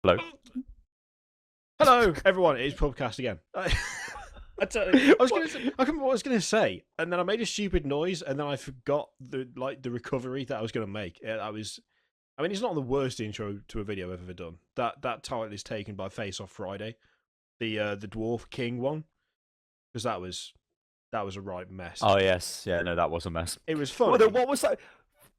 Hello. Hello, everyone. It's Pubcast again. I was going to say, I can't remember what I was going to say, and then I made a stupid noise, and then I forgot the recovery that I was going to make. I mean, it's not the worst intro to a video I've ever done. That title is taken by Face Off Friday, the Dwarf King one, because that was a right mess. Oh yes, yeah, no, that was a mess. It was funny. What was that?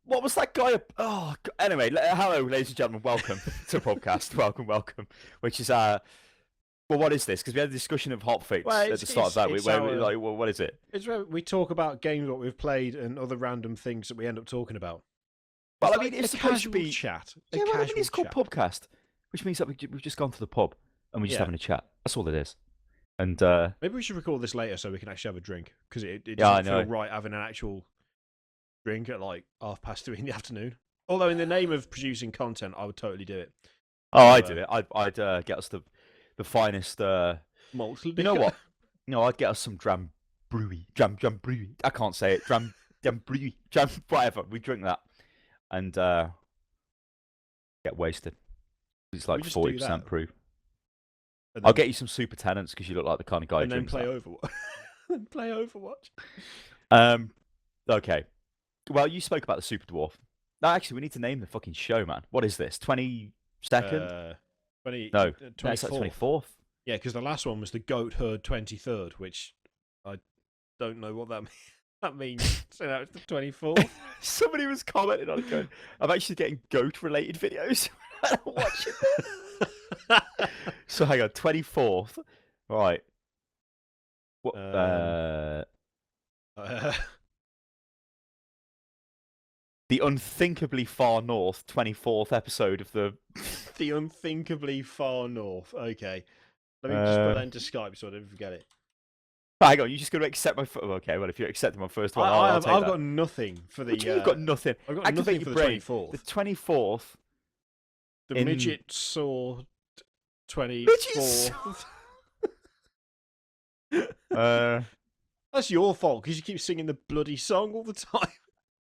What was that guy? Oh, anyway, hello, ladies and gentlemen. Welcome to Pubcast. welcome. Which is well, what is this? Because we had a discussion of hotfix at the start of that. What is it? It's where we talk about games what we've played and other random things that we end up talking about. Well, It's I mean, like it's a supposed to casual be chat. Yeah, well, I mean, it's called Pubcast, which means that we've just gone to the pub and we're just having a chat. That's all it is. And maybe we should record this later so we can actually have a drink, because it Yeah, I doesn't feel right having an actual drink at like 3:30 in the afternoon. Although in the name of producing content, I would totally do it. I'd do it. I'd get us the finest. Malt You know what? No, I'd get us some dram brewy. I can't say it. Dram brewy. Whatever. We drink that and get wasted. It's like 40% proof. I'll get you some super tenants because you look like the kind of guy who drinks that. And play Overwatch. Okay. Well, you spoke about the Super Dwarf. No, actually, we need to name the fucking show, man. What is this? 22nd? 24th. Yeah, because the last one was the Goat Herd 23rd, which I don't know what that means. So now it's the 24th. Somebody was commenting on it going, I'm actually getting goat-related videos. I'm watching this. So hang on, 24th. Right. What? The Unthinkably Far North 24th episode of the... The Unthinkably Far North. Okay. Let me just put that into Skype so I don't forget it. Hang on, you're just going to accept my... Okay, well, if you're accepting my first one, I'll take that. I've got nothing for the... You've got nothing. I've got nothing for the 24th. The 24th... The Midget Saw 24th. That's your fault, because you keep singing the bloody song all the time.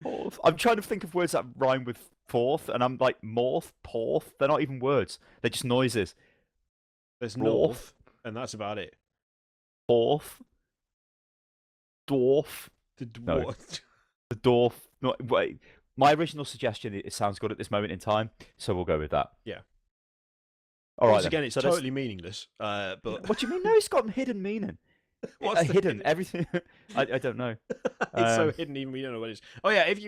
Fourth. I'm trying to think of words that rhyme with fourth, and I'm like morph, porth. They're not even words. They're just noises. There's north, and that's about it. Fourth. Dwarf. The dwarf. No. The dwarf. No, wait. My original suggestion, it sounds good at this moment in time, so we'll go with that. Yeah. All right. Once again, it's totally meaningless. But what do you mean? No, it's got hidden meaning. What's hidden? Everything. I don't know. It's so hidden, even we don't know what it is. Oh yeah, if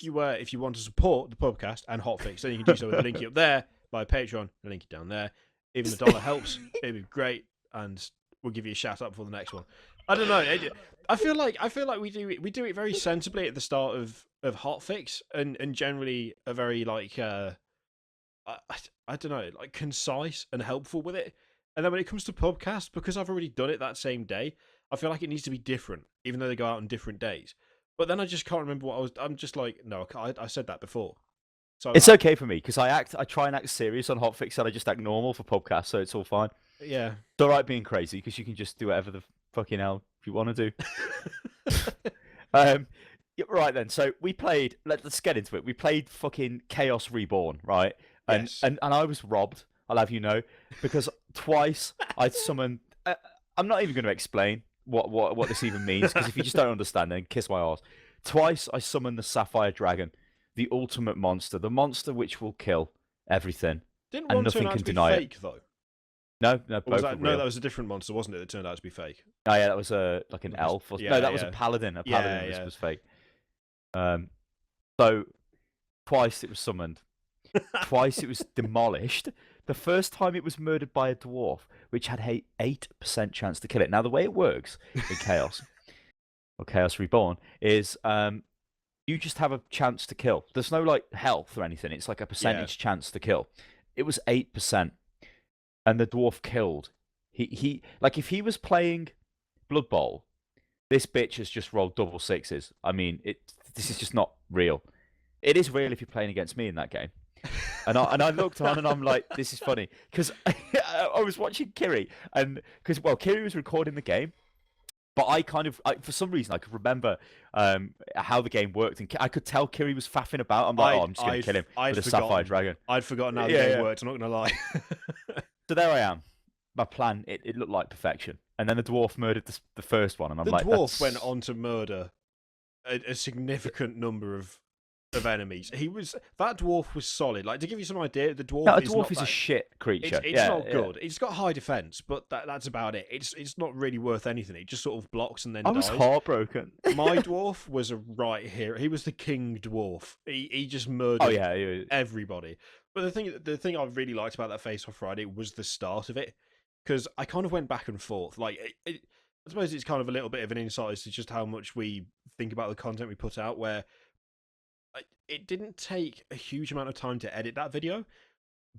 you want to support the podcast and Hotfix, then you can do so with the link up there by Patreon. The link down there. Even $1 helps. It'd be great, and we'll give you a shout out for the next one. I don't know. I feel like we do it very sensibly at the start of Hotfix, and generally are very like I don't know, like concise and helpful with it. And then when it comes to Pubcast, because I've already done it that same day, I feel like it needs to be different, even though they go out on different days. But then I just can't remember I'm just like, no, I said that before. So it's okay for me because I try and act serious on Hotfix, and I just act normal for Pubcast, so it's all fine. Yeah, it's all right being crazy because you can just do whatever the fucking hell you want to do. Right then, so we played. Let's get into it. We played fucking Chaos Reborn, right? And yes. and I was robbed. I'll have you know, because twice I summoned. I'm not even going to explain what this even means, because if you just don't understand, then kiss my arse. Twice I summoned the Sapphire Dragon, the ultimate monster, the monster which will kill everything. Didn't and one nothing turn out can to be deny fake it. though? No, Was both that, were real. that was a different monster, wasn't it? That turned out to be fake. Oh yeah, that was like an elf. No, that was a paladin. A paladin was fake. So twice it was summoned. Twice it was demolished. The first time it was murdered by a dwarf, which had a 8% chance to kill it. Now the way it works in Chaos, or Chaos Reborn, is you just have a chance to kill. There's no like health or anything. It's like a percentage chance to kill. It was 8%, and the dwarf killed. He like if he was playing Blood Bowl, this bitch has just rolled double sixes. I mean, this is just not real. It is real if you're playing against me in that game. And I looked on and I'm like, this is funny, because I was watching Kiri, and Kiri was recording the game, But for some reason, I could remember how the game worked, and I could tell Kiri was faffing about. I'm like, oh, I'm just going to kill him with a sapphire dragon. I'd forgotten how the game worked. I'm not going to lie. So there I am. My plan, it looked like perfection. And then the dwarf murdered the first one, and I'm like, the dwarf went on to murder a significant number of enemies. That dwarf was solid. Like, to give you some idea, the dwarf is a shit creature. It's not good. It's got high defense, but that's about it. It's not really worth anything. It just sort of blocks and then dies. I was heartbroken. My dwarf was a right hero. He was the king dwarf. He just murdered everybody. But the thing I really liked about that Face Off Friday was the start of it, because I kind of went back and forth. Like, I suppose it's kind of a little bit of an insight as to just how much we think about the content we put out, where it didn't take a huge amount of time to edit that video,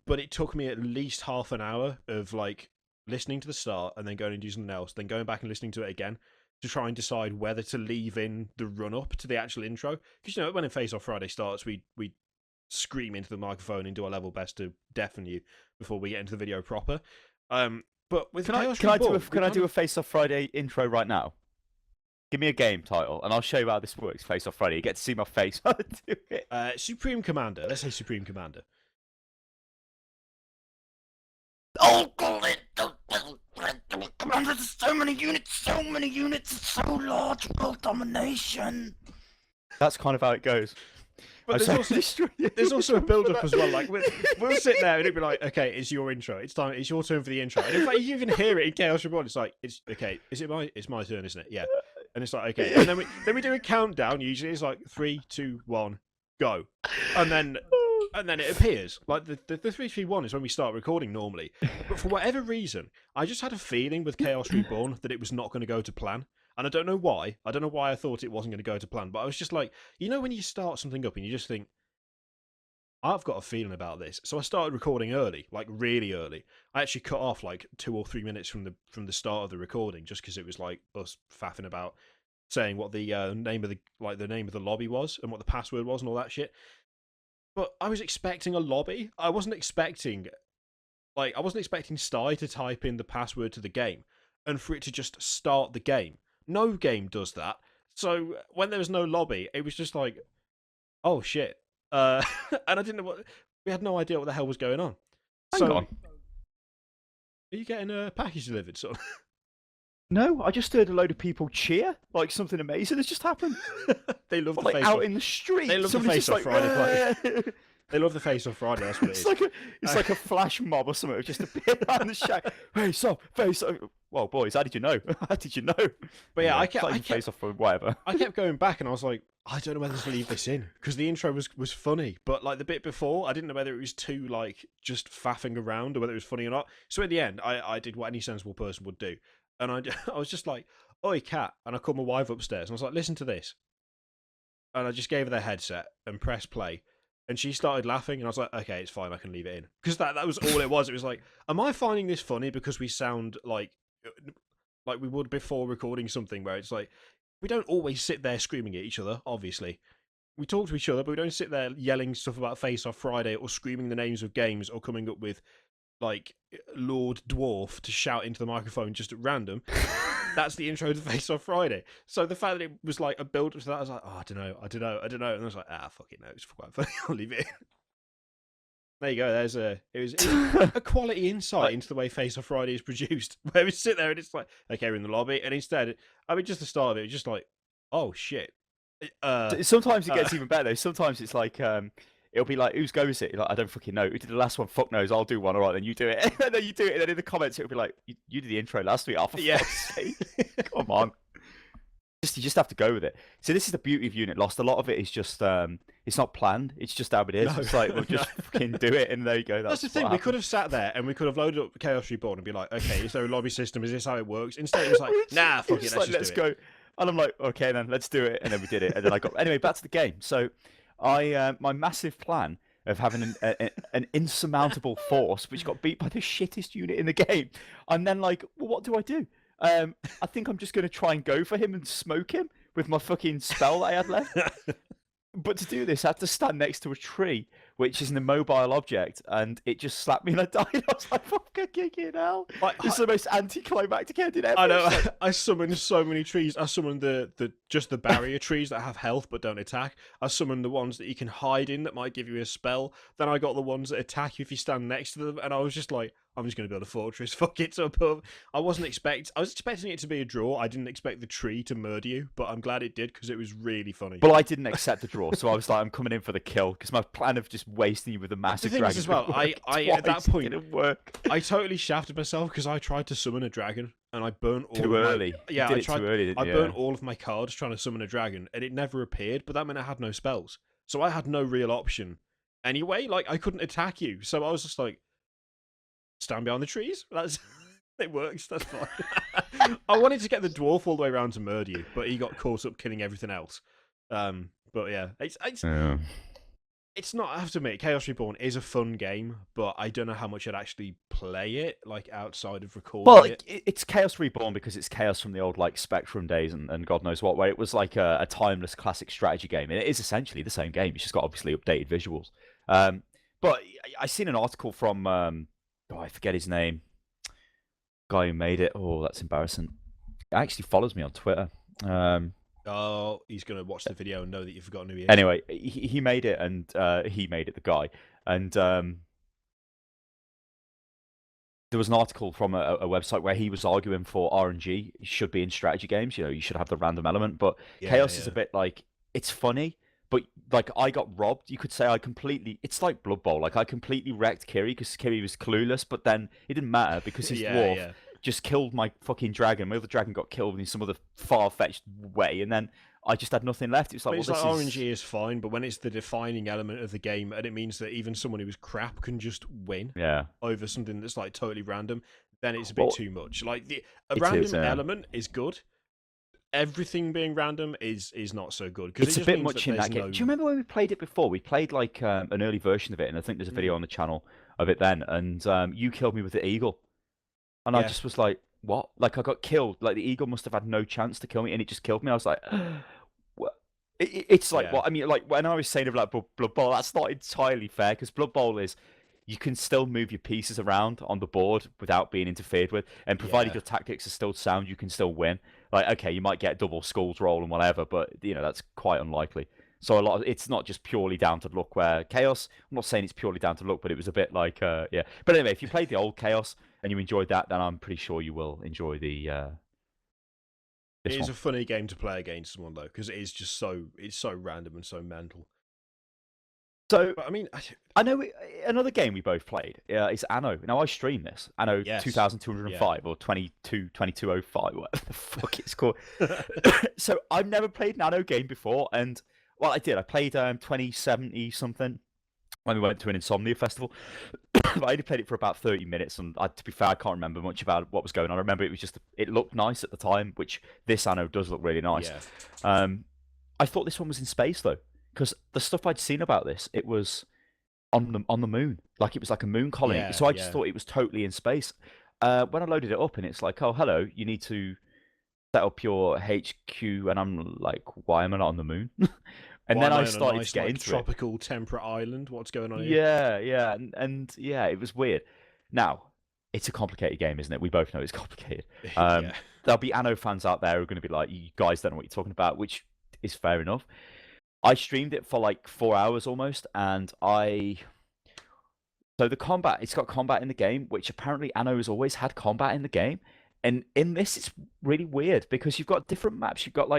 but it took me at least half an hour of like listening to the start and then going and do something else, then going back and listening to it again to try and decide whether to leave in the run up to the actual intro. Because when a Face Off Friday starts, we scream into the microphone and do our level best to deafen you before we get into the video proper. But with can I do a Face Off Friday intro right now? Give me a game title, and I'll show you how this works. Face Off Friday. You get to see my face while I do it. Supreme Commander. Let's say Supreme Commander. Oh, Commander! There's so many units. It's so large. World domination. That's kind of how it goes. But there's also a build-up as well. Like we'll sit there and it'll be like, okay, it's your intro. It's time. It's your turn for the intro. And in fact, you can hear it in Chaos Reborn. It's like, it's okay. It's my turn, isn't it? Yeah. And it's like, okay. And then we do a countdown. Usually it's like 3, 2, 1, go. And then it appears. Like the 3, 2, 1 is when we start recording normally. But for whatever reason, I just had a feeling with Chaos Reborn that it was not going to go to plan. And I don't know why. I don't know why I thought it wasn't going to go to plan. But I was just like, when you start something up and you just think, I've got a feeling about this. So I started recording early, like really early. I actually cut off like 2 or 3 minutes from the start of the recording, just because it was like us faffing about saying what the name of the lobby was and what the password was and all that shit. But I was expecting a lobby. I wasn't expecting Sty to type in the password to the game and for it to just start the game. No game does that. So when there was no lobby, it was just like, oh shit. And I didn't know we had no idea what the hell was going on. Hang on. Are you getting a package delivered, son? No, I just heard a load of people cheer, like something amazing has just happened. They love the like face out off. In the street. They love the Face Off Friday play. They love the Face Off Friday. That's what it is. It's like a flash mob or something. It just appeared around the shack. Face off. Well, boys, how did you know? How did you know? But yeah, I kept face off for whatever. I kept going back, and I was like, I don't know whether to leave this in because the intro was funny, but like the bit before, I didn't know whether it was too like just faffing around or whether it was funny or not. So at the end, I did what any sensible person would do, and I was just like, "Oi, cat!" And I called my wife upstairs, and I was like, "Listen to this," and I just gave her the headset and pressed play. And she started laughing, and I was like, okay, it's fine, I can leave it in. Because that was all it was. It was like, am I finding this funny because we sound like we would before recording something where it's like, we don't always sit there screaming at each other, obviously. We talk to each other, but we don't sit there yelling stuff about Face Off Friday or screaming the names of games or coming up with, like, Lord Dwarf to shout into the microphone just at random. That's the intro to Face Off Friday. So the fact that it was like a build up to that, I was like, oh, I don't know. And I was like, fuck it, no, it's quite funny. I'll leave it in. There you go. It was a quality insight into the way Face Off Friday is produced. Where we sit there and it's like, okay, we're in the lobby, and instead, just the start of it was just like, oh shit. Sometimes it gets even better. Sometimes it's like, it'll be like, whose go is it? You're like, I don't fucking know. Who did the last one? Fuck knows. I'll do one. All right, then you do it. And then you do it. And then in the comments, it'll be like, you did the intro last week. Oh, for fuck's sake. Come on. You just have to go with it. So this is the beauty of Unit Lost. A lot of it is just, it's not planned. It's just how it is. No, it's like, we'll just fucking do it. And there you go. That's the thing. We could have sat there and we could have loaded up Chaos Reborn and be like, okay, is there a lobby system? Is this how it works? Instead, it was like, nah, fuck it. Let's go. And I'm like, okay, then let's do it. And then we did it. And then anyway, back to the game. So my massive plan of having an insurmountable force which got beat by the shittest unit in the game. And then like, well, what do I do? I think I'm just going to try and go for him and smoke him with my fucking spell that I had left. But to do this, I had to stand next to a tree which is an immobile object, and it just slapped me and I died. I was like, fucking hell. This is the most anticlimactic ending ever. I know. I summoned so many trees. I summoned just the barrier trees that have health but don't attack. I summoned the ones that you can hide in that might give you a spell. Then I got the ones that attack you if you stand next to them, and I was just like, I'm just going to build a fortress. Fuck it. So I was expecting it to be a draw. I didn't expect the tree to murder you, but I'm glad it did because it was really funny. Well, I didn't accept the draw, so I was like, I'm coming in for the kill because my plan of just wasting you with a massive the thing dragon is as well, I at that point didn't work. I totally shafted myself because I tried to summon a dragon and I burnt all too of early. Yeah, you did it too early, didn't I you? burnt all of my cards trying to summon a dragon, and it never appeared. But that meant I had no spells, so I had no real option. Anyway, like I couldn't attack you, so I was just like, stand behind the trees. That's it works. That's fine. I wanted to get the dwarf all the way around to murder you, but he got caught up killing everything else. But yeah, it's not. I have to admit, Chaos Reborn is a fun game, but I don't know how much I'd actually play it, like outside of recording it. It's Chaos Reborn because it's Chaos from the old like Spectrum days and God knows what, where it was like a timeless classic strategy game, and it is essentially the same game. It's just got obviously updated visuals. But I seen an article from I forget his name, guy who made it. Oh, that's embarrassing. He actually follows me on Twitter. Oh, he's going to watch the video and know that you've forgotten who he is. Anyway, he made it, and he made it, the guy. And there was an article from a website where he was arguing for RNG should be in strategy games. You know, you should have the random element. But Chaos is a bit like, it's funny, but like I got robbed. You could say it's like Blood Bowl. Like I completely wrecked Kiri because Kiri was clueless, but then it didn't matter because his dwarf just killed my fucking dragon. My other dragon got killed in some other far-fetched way, and then I just had nothing left. It was like, RNG is fine, but when it's the defining element of the game, and it means that even someone who is crap can just win over something that's like totally random, then it's a bit too much. Like a random element is good. Everything being random is not so good because it's a bit much in that game. Do you remember when we played it before? We played like an early version of it, and I think there's a video on the channel of it then. And you killed me with the eagle. And I just was like, what? Like, I got killed. Like, the eagle must have had no chance to kill me, and it just killed me. I was like, what? It's like, what? I mean, like, when I was saying about Blood Bowl, that's not entirely fair, because Blood Bowl is, you can still move your pieces around on the board without being interfered with, and provided your tactics are still sound, you can still win. Like, okay, you might get double skulls roll and whatever, but, you know, that's quite unlikely. So it's not just purely down to luck. Where Chaos, I'm not saying it's purely down to luck, but it was a bit like, yeah. But anyway, if you played the old Chaos and you enjoyed that, then I'm pretty sure you will enjoy the. It is a funny game to play against someone though, because it is just it's so random and so mental. So, but, I mean, I know another game we both played is Anno. Now I stream this Anno 2205 or 2205, whatever the fuck it's called. So I've never played an Anno game before, and well, I did. I played 2070 something when we went to an Insomnia festival. But I only played it for about 30 minutes, and to be fair, I can't remember much about what was going on. I remember it looked nice at the time, which this Anno does look really nice. Yeah. I thought this one was in space though, because the stuff I'd seen about this, it was on the moon, like it was like a moon colony. Yeah, so I just thought it was totally in space. When I loaded it up, and it's like, oh hello, you need to set up your HQ, and I'm like, why am I not on the moon? And then I started to get into tropical temperate island. What's going on here? Yeah, and yeah, it was weird. Now, it's a complicated game, isn't it? We both know it's complicated. There'll be Anno fans out there who are going to be like, you guys don't know what you're talking about, which is fair enough. I streamed it for like 4 hours almost, and so the combat, it's got combat in the game, which apparently Anno has always had combat in the game. And in this, it's really weird because you've got different maps. You've got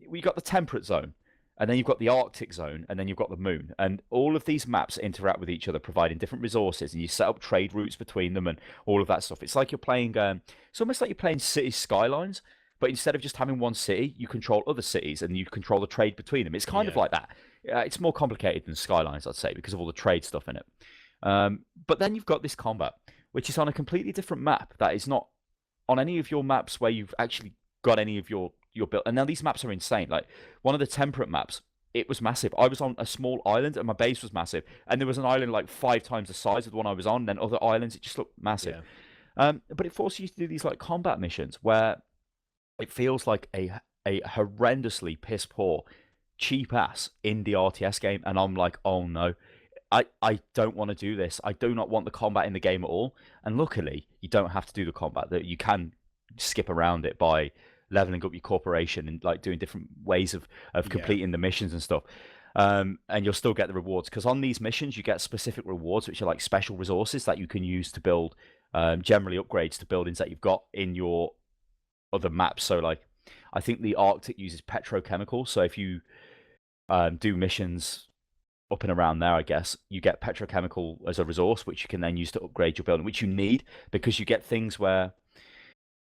we got the temperate zone, and then you've got the Arctic zone, and then you've got the moon. And all of these maps interact with each other, providing different resources, and you set up trade routes between them and all of that stuff. It's like you're playing, it's almost like you're playing City Skylines, but instead of just having one city, you control other cities, and you control the trade between them. It's kind of like that. It's more complicated than Skylines, I'd say, because of all the trade stuff in it. But then you've got this combat, which is on a completely different map that is not on any of your maps where you've actually got any of your build. And now these maps are insane. Like one of the temperate maps, it was massive. I was on a small island and my base was massive, and there was an island like 5 times the size of the one I was on. And then other islands, it just looked massive. But it forces you to do these like combat missions where it feels like a horrendously piss poor cheap ass indie RTS game, and I'm like, oh no. I don't want to do this. I do not want the combat in the game at all. And luckily, you don't have to do the combat. That you can skip around it by leveling up your corporation and like doing different ways of completing the missions and stuff. And you'll still get the rewards because on these missions you get specific rewards, which are like special resources that you can use to build, generally upgrades to buildings that you've got in your other maps. So like, I think the Arctic uses petrochemicals. So if you do missions up and around there, I guess you get petrochemical as a resource, which you can then use to upgrade your building, which you need because you get things where,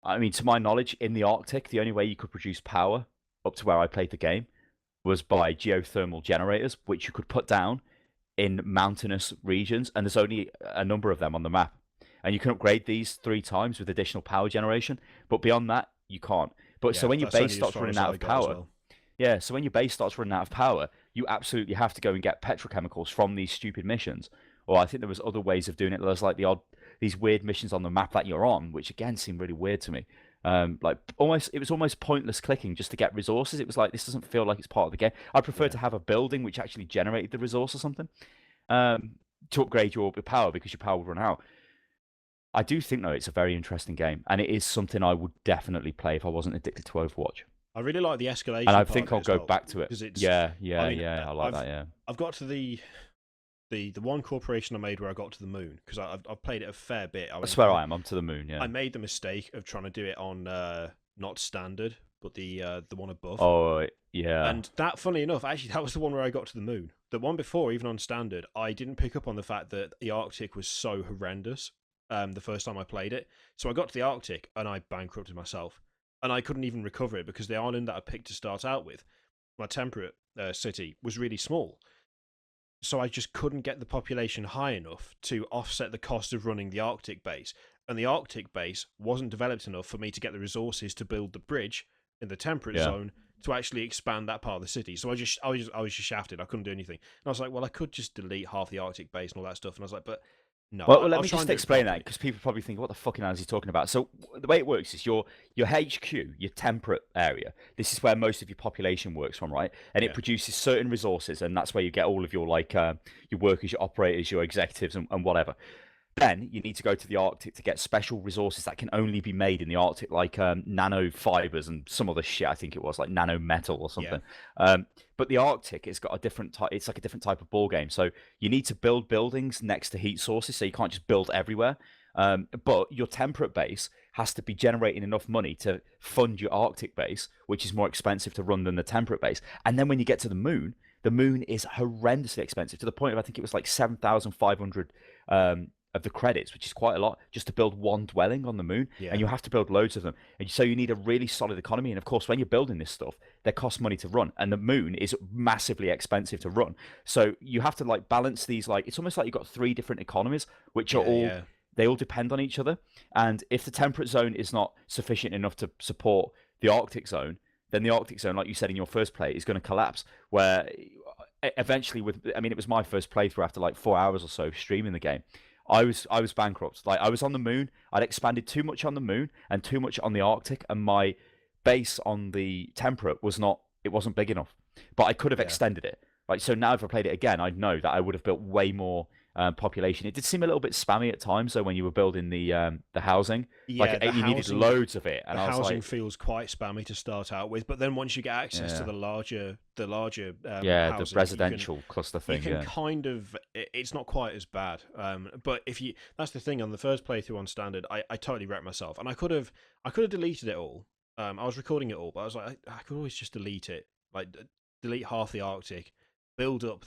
I mean, to my knowledge, in the Arctic, the only way you could produce power up to where I played the game was by geothermal generators, which you could put down in mountainous regions, and there's only a number of them on the map. And you can upgrade these 3 times with additional power generation, but beyond that, you can't. But so when your base starts running out of power, yeah, so when your base starts running out of power, you absolutely have to go and get petrochemicals from these stupid missions. Or I think there was other ways of doing it. There's like these weird missions on the map that you're on, which again seem really weird to me. Like it was almost pointless clicking just to get resources. It was like, this doesn't feel like it's part of the game. I prefer to have a building which actually generated the resource or something, to upgrade your power because your power will run out. I do think though it's a very interesting game, and it is something I would definitely play if I wasn't addicted to Overwatch. I really like the escalation, and I part think of it I'll as go well, back to it. because it's I like I've, that. Yeah, I've got to the one corporation I made where I got to the moon because I've played it a fair bit. I swear I am. I'm to the moon. Yeah. I made the mistake of trying to do it on not standard, but the one above. Oh yeah. And that, funny enough, actually that was the one where I got to the moon. The one before, even on standard, I didn't pick up on the fact that the Arctic was so horrendous. The first time I played it, so I got to the Arctic and I bankrupted myself, and I couldn't even recover it because the island that I picked to start out with, my temperate city, was really small. So I just couldn't get the population high enough to offset the cost of running the Arctic base. And the Arctic base wasn't developed enough for me to get the resources to build the bridge in the temperate zone to actually expand that part of the city. So I was just shafted. I couldn't do anything. And I was like, well, I could just delete half the Arctic base and all that stuff. And I was like, but no. Well, let me just explain that, because people probably think, what the fucking hell is he talking about? So the way it works is your HQ, your temperate area, this is where most of your population works from, right? And it produces certain resources, and that's where you get all of your your workers, your operators, your executives, and whatever. Then you need to go to the Arctic to get special resources that can only be made in the Arctic, like nano fibers and some other shit. I think it was like nano metal or something. But the Arctic, it's got a different type. It's like a different type of ball game. So you need to build buildings next to heat sources, so you can't just build everywhere. But your temperate base has to be generating enough money to fund your Arctic base, which is more expensive to run than the temperate base. And then when you get to the moon is horrendously expensive, to the point of, I think it was like 7,500 of the credits, which is quite a lot, just to build one dwelling on the moon. And you have to build loads of them, and so you need a really solid economy. And of course, when you're building this stuff, they cost money to run, and the moon is massively expensive to run. So you have to like balance these, like, it's almost like you've got 3 different economies, which are all they all depend on each other. And if the temperate zone is not sufficient enough to support the Arctic zone, then the Arctic zone, like you said in your first play, is going to collapse, where eventually it was my first playthrough after like 4 hours or so streaming the game. I was bankrupt. Like, I was on the moon. I'd expanded too much on the moon and too much on the Arctic, and my base on the temperate wasn't big enough. But I could have extended it. Like, so now if I played it again, I'd know that I would have built way more population. It did seem a little bit spammy at times, though, when you were building the housing. You needed loads of it. And the I was housing like, feels quite spammy to start out with, but then once you get access to the larger housing, the residential cluster thing, you can kind of, it's not quite as bad. But that's the thing, on the first playthrough on standard, I totally wrecked myself, and I could have deleted it all. I was recording it all, but I was like, I could always just delete it, like delete half the Arctic, build it up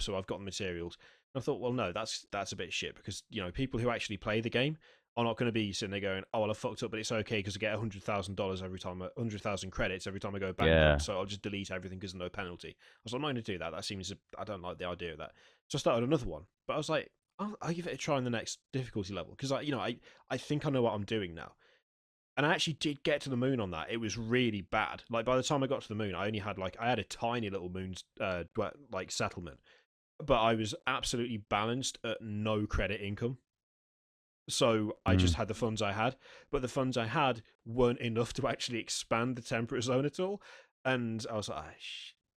so I've got the materials. And I thought, well, no, that's a bit shit, because people who actually play the game are not going to be sitting there going, oh, well, I fucked up, but it's okay because I get $100,000 every time, 100,000 credits every time I go back, so I'll just delete everything because there's no penalty. I was like, I'm not going to do that. I don't like the idea of that. So I started another one, but I was like, I'll give it a try on the next difficulty level, because I think I know what I'm doing now. And I actually did get to the moon on that. It was really bad. Like, by the time I got to the moon, I only had I had a tiny little moon settlement, but I was absolutely balanced at no credit income. So I just had the funds I had, but the funds I had weren't enough to actually expand the temperate zone at all. And I was like,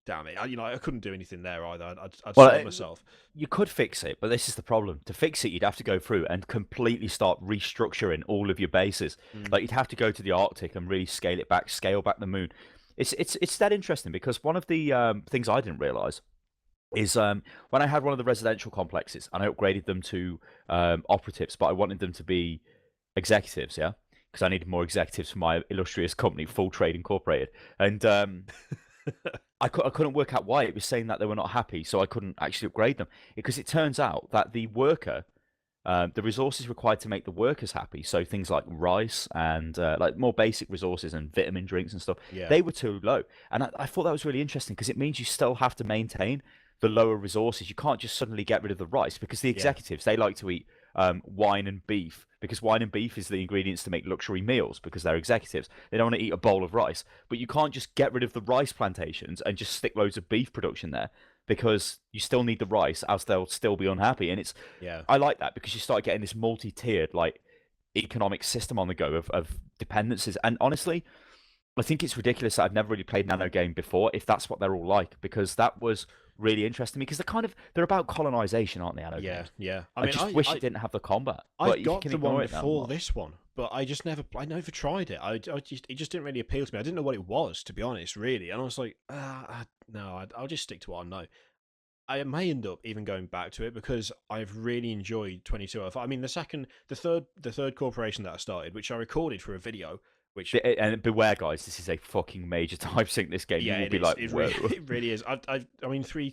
damn it, I couldn't do anything there either. I'd Well, stop myself. you could fix it, but this is the problem. To fix it, you'd have to go through and completely start restructuring all of your bases. Mm. Like you'd have to go to the Arctic and really scale it back, scale back the moon. It's that interesting because one of the things I didn't realize is when I had one of the residential complexes and I upgraded them to operatives, but I wanted them to be executives, yeah, because I needed more executives for my illustrious company, Full Trade Incorporated, and I couldn't work out why it was saying that they were not happy, so I couldn't actually upgrade them because it turns out that the worker. The resources required to make the workers happy, so things like rice and like more basic resources and vitamin drinks and stuff, Yeah, they were too low. And I thought that was really interesting because it means you still have to maintain the lower resources. You can't just suddenly get rid of the rice because the yeah, executives, they like to eat wine and beef because wine and beef is the ingredients to make luxury meals because they're executives. They don't want to eat a bowl of rice. But you can't just get rid of the rice plantations and just stick loads of beef production there because you still need the rice, else they'll still be unhappy. And yeah. I like that because you start getting this multi-tiered like economic system on the go of dependencies. And honestly, I think it's ridiculous that I've never really played Nano game before if that's what they're all like, because that was really interesting to me because they're about colonization, aren't they, Nano Yeah, games? yeah. I mean, just wish it didn't have the combat, but I've you got can the one ignore it now. before this one, but I never tried it. It just didn't really appeal to me. I didn't know what it was, to be honest, really. And I was like, no, I'll just stick to what I know. I may end up even going back to it because I've really enjoyed 2205. I mean, the third corporation that I started, which I recorded for a video, which And beware, guys, this is a fucking major type sync. This game, yeah, you will it be is. like, whoa. It really is. I mean, three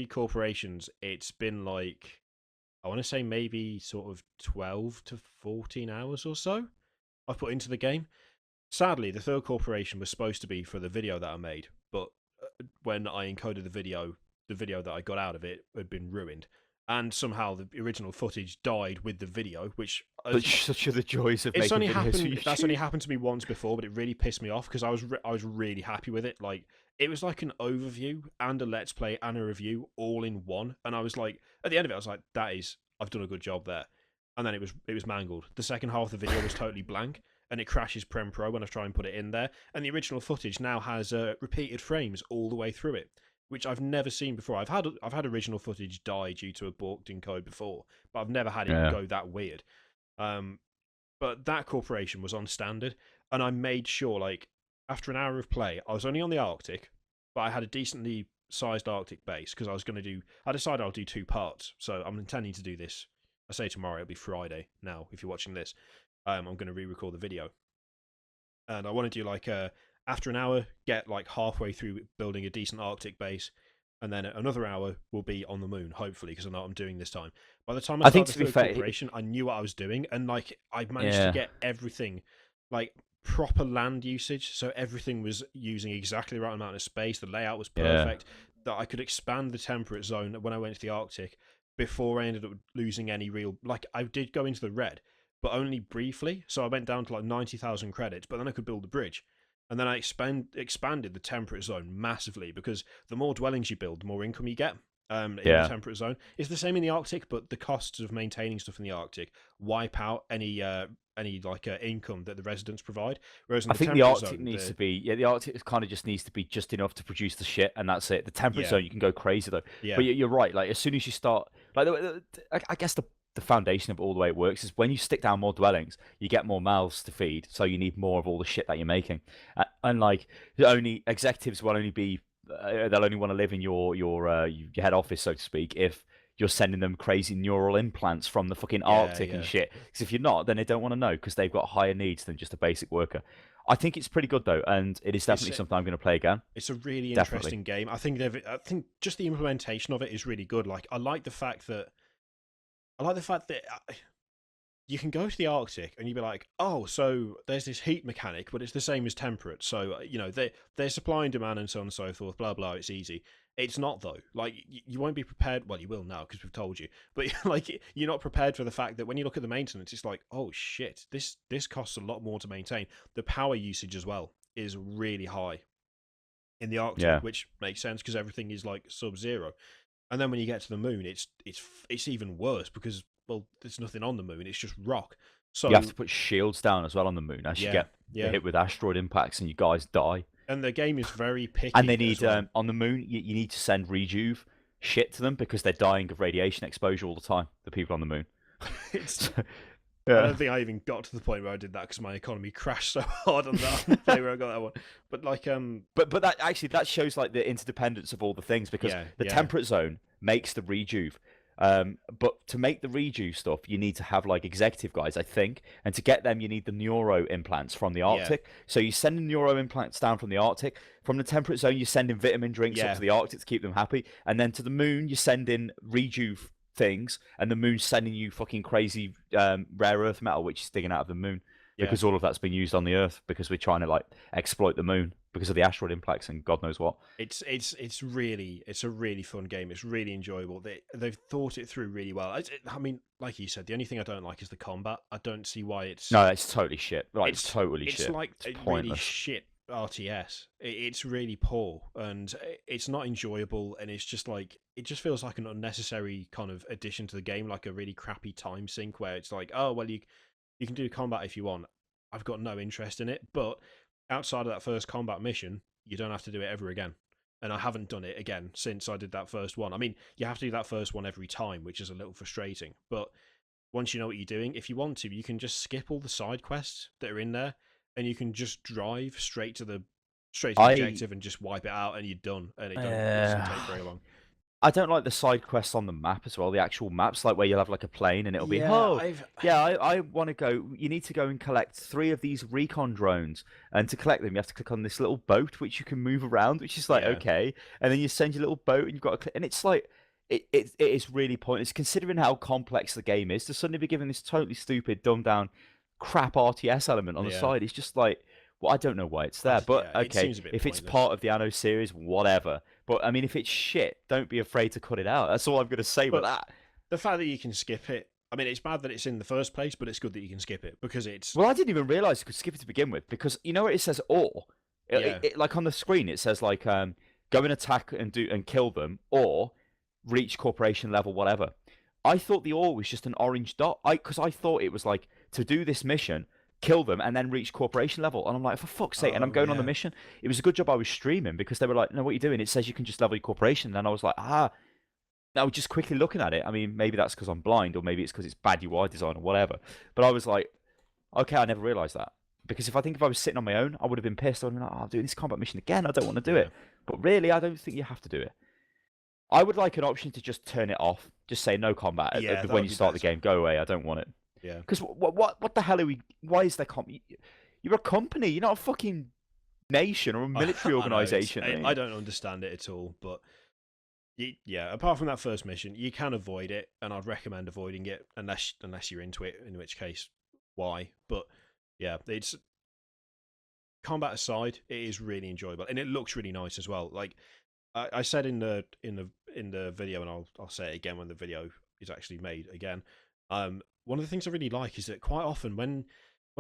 corporations. It's been like I want to say maybe sort of 12 to 14 hours or so I've put into the game. Sadly, the third corporation was supposed to be for the video that I made, but when I encoded the video that I got out of it had been ruined. And somehow the original footage died with the video, which Such are the joys of it's making only videos for happened. YouTube. That's only happened to me once before, but it really pissed me off because I was really happy with it. Like it was like an overview and a let's play and a review all in one, and I was like, at the end of it, I was like, I've done a good job there. And then it was mangled. The second half of the video was totally blank, and it crashes Prem Pro when I try and put it in there. And the original footage now has repeated frames all the way through it, which I've never seen before. I've had original footage die due to a balked encode before, but I've never had it Yeah. go that weird. Um, but that corporation was on standard, and I made sure, like, after an hour of play, I was only on the Arctic, but I had a decently sized Arctic base because I decided I'll do two parts. So I'm intending to do this. I say tomorrow, it'll be Friday now, if you're watching this. I'm going to re record the video. And I want to do, like, after an hour, get, like, halfway through building a decent Arctic base. And then another hour will be on the moon, hopefully, because I know what I'm doing this time. By the time I think start to the be third fair, corporation, I knew what I was doing, and like I managed to yeah. get everything, like proper land usage, so everything was using exactly the right amount of space. The layout was perfect. That I could expand the temperate zone when I went to the Arctic before I ended up losing any real. Like I did go into the red, but only briefly. So I went down to like 90,000 credits, but then I could build the bridge. And then I expanded the temperate zone massively because the more dwellings you build, the more income you get in the temperate zone. It's the same in the Arctic, but the costs of maintaining stuff in the Arctic wipe out any income that the residents provide. Whereas in I the think the temperate Arctic zone, needs to be the Arctic kind of just needs to be just enough to produce the shit, and that's it. The temperate zone you can go crazy though. yeah, But you're right. Like as soon as you start, like I guess the foundation of all the way it works is when you stick down more dwellings, you get more mouths to feed, so you need more of all the shit that you're making. And like only executives will only be they'll only want to live in your head office, so to speak, if you're sending them crazy neural implants from the fucking Arctic and shit. Because if you're not, then they don't want to know because they've got higher needs than just a basic worker. I think it's pretty good though, and it is definitely something I'm going to play again. It's a really Definitely. interesting game. I think just the implementation of it is really good. Like I like the fact that you can go to the Arctic and you'd be like, oh, so there's this heat mechanic, but it's the same as temperate. So, they're supply and demand and so on and so forth, blah, blah. It's easy. It's not, though. Like, you won't be prepared. Well, you will now because we've told you. But, like, you're not prepared for the fact that when you look at the maintenance, it's like, oh, shit, this costs a lot more to maintain. The power usage as well is really high in the Arctic, which makes sense because everything is, like, sub-zero. And then when you get to the moon, it's even worse because there's nothing on the moon; it's just rock. So you have to put shields down as well on the moon as you get hit with asteroid impacts, and you guys die. And the game is very picky. And they as need well. on the moon. You need to send rejuve shit to them because they're dying of radiation exposure all the time. The people on the moon. It's. I Yeah. don't think I even got to the point where I did that because my economy crashed so hard on that play where I got that one. But like But that actually that shows like the interdependence of all the things because Yeah, the yeah. temperate zone makes the rejuve. But to make the rejuve stuff, you need to have like executive guys, I think, and to get them, you need the neuro implants from the Arctic. So you send the neuro implants down from the Arctic. From the temperate zone, you're sending vitamin drinks up Yeah. to the Arctic to keep them happy, and then to the moon, you send in rejuve things, and the moon's sending you fucking crazy rare earth metal, which is digging out of the moon. Yeah. Because all of that's been used on the Earth because we're trying to like exploit the moon because of the asteroid impacts and God knows what. It's a really fun game. It's really enjoyable. They've thought it through really well. I mean, like you said, the only thing I don't like is the combat. I don't see why it's No, it's totally shit. Like, it's totally it's shit. like It's a really pointless. shit RTS. It's really poor and it's not enjoyable. And it's just like it just feels like an unnecessary kind of addition to the game, like a really crappy time sink where it's like, oh well, you can do combat if you want. I've got no interest in it, but outside of that first combat mission, you don't have to do it ever again. And I haven't done it again since I did that first one. I mean, you have to do that first one every time, which is a little frustrating. But once you know what you're doing, if you want to, you can just skip all the side quests that are in there, and you can just drive straight to the objective and just wipe it out, and you're done. And it doesn't take very long. I don't like the side quests on the map as well. The actual maps, like where you'll have like a plane and it'll be, I want to go. You need to go and collect 3 of these recon drones, and to collect them, you have to click on this little boat which you can move around, which is like okay, and then you send your little boat and you've got to click, and it's like it is really pointless considering how complex the game is. To suddenly be given this totally stupid, dumbed down, crap RTS element on the side, it's just like. Well, I don't know why it's there, but okay, if it's part of the Anno series, whatever. But I mean, if it's shit, don't be afraid to cut it out. That's all I'm going to say about that. The fact that you can skip it, I mean, it's bad that it's in the first place, but it's good that you can skip it because it's. Well, I didn't even realize you could skip it to begin with because you know what it says, or like on the screen it says like go and attack and kill them, or reach corporation level, whatever. I thought the or was just an orange dot. Because I thought it was like to do this mission. Kill them and then reach corporation level, and I'm like, for fuck's sake! And I'm going on the mission. It was a good job I was streaming because they were like, "No, what are you doing?" It says you can just level your corporation, and I was like, "Ah." Now just quickly looking at it, I mean, maybe that's because I'm blind, or maybe it's because it's bad UI design or whatever. But I was like, "Okay, I never realized that." Because if I was sitting on my own, I would have been pissed. I'd been like, "Oh, I'm doing this combat mission again. I don't want to do it." But really, I don't think you have to do it. I would like an option to just turn it off. Just say no combat when you start the game. Go away. I don't want it. Yeah. Because what the hell are we? Why is there You're a company. You're not a fucking nation or a military organization. I don't understand it at all. But apart from that first mission, you can avoid it, and I'd recommend avoiding it unless you're into it. In which case, why? But yeah, it's combat aside, it is really enjoyable, and it looks really nice as well. Like I said in the video, and I'll say it again when the video is actually made again. One of the things I really like is that quite often when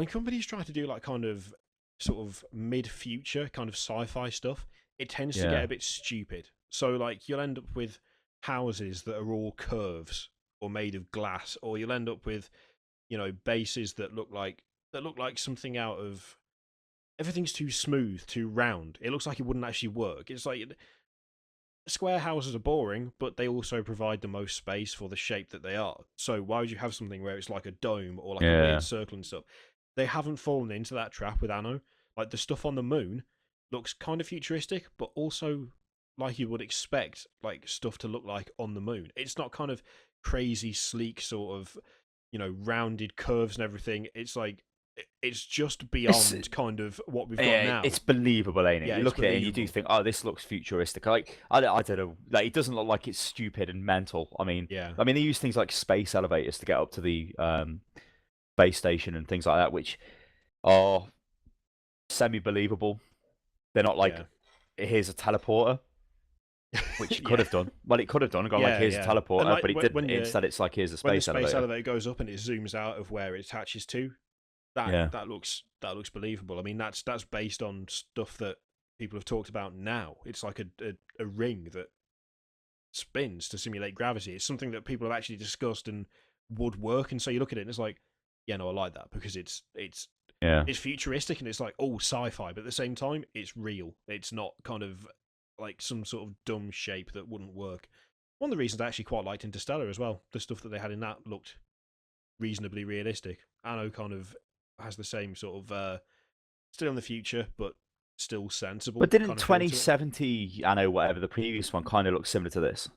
companies try to do like kind of sort of mid-future kind of sci-fi stuff, it tends to get a bit stupid. So like you'll end up with houses that are all curves or made of glass, or you'll end up with bases that look like something out of. Everything's too smooth, too round. It looks like it wouldn't actually work. It's like square houses are boring, but they also provide the most space for the shape that they are. So why would you have something where it's like a dome or like a weird circle and stuff? They haven't fallen into that trap with Anno. Like the stuff on the moon looks kind of futuristic, but also like you would expect like stuff to look like on the moon. It's not kind of crazy, sleek sort of, rounded curves and everything. It's like it's just beyond kind of what we've got now. It's believable, ain't it? Yeah, you look at it and you do think, oh, this looks futuristic. Like I don't know, like it doesn't look like it's stupid and mental. I mean, they use things like space elevators to get up to the base station and things like that, which are semi-believable. They're not like here's a teleporter, which it could have done. Well, it could have done and gone like here's a teleporter, but it didn't. Instead, it's like here's a space elevator. When the space elevator goes up and it zooms out of where it attaches to. That looks believable. I mean, that's based on stuff that people have talked about now. It's like a ring that spins to simulate gravity. It's something that people have actually discussed and would work. And so you look at it and it's like, yeah, no, I like that because it's Yeah. it's futuristic and it's like sci-fi, but at the same time, it's real. It's not kind of like some sort of dumb shape that wouldn't work. One of the reasons I actually quite liked Interstellar as well, the stuff that they had in that looked reasonably realistic. Anno kind of has the same sort of still in the future, but still sensible But didn't kind of feel to it. 2070, Anno, whatever, the previous one kind of looks similar to this?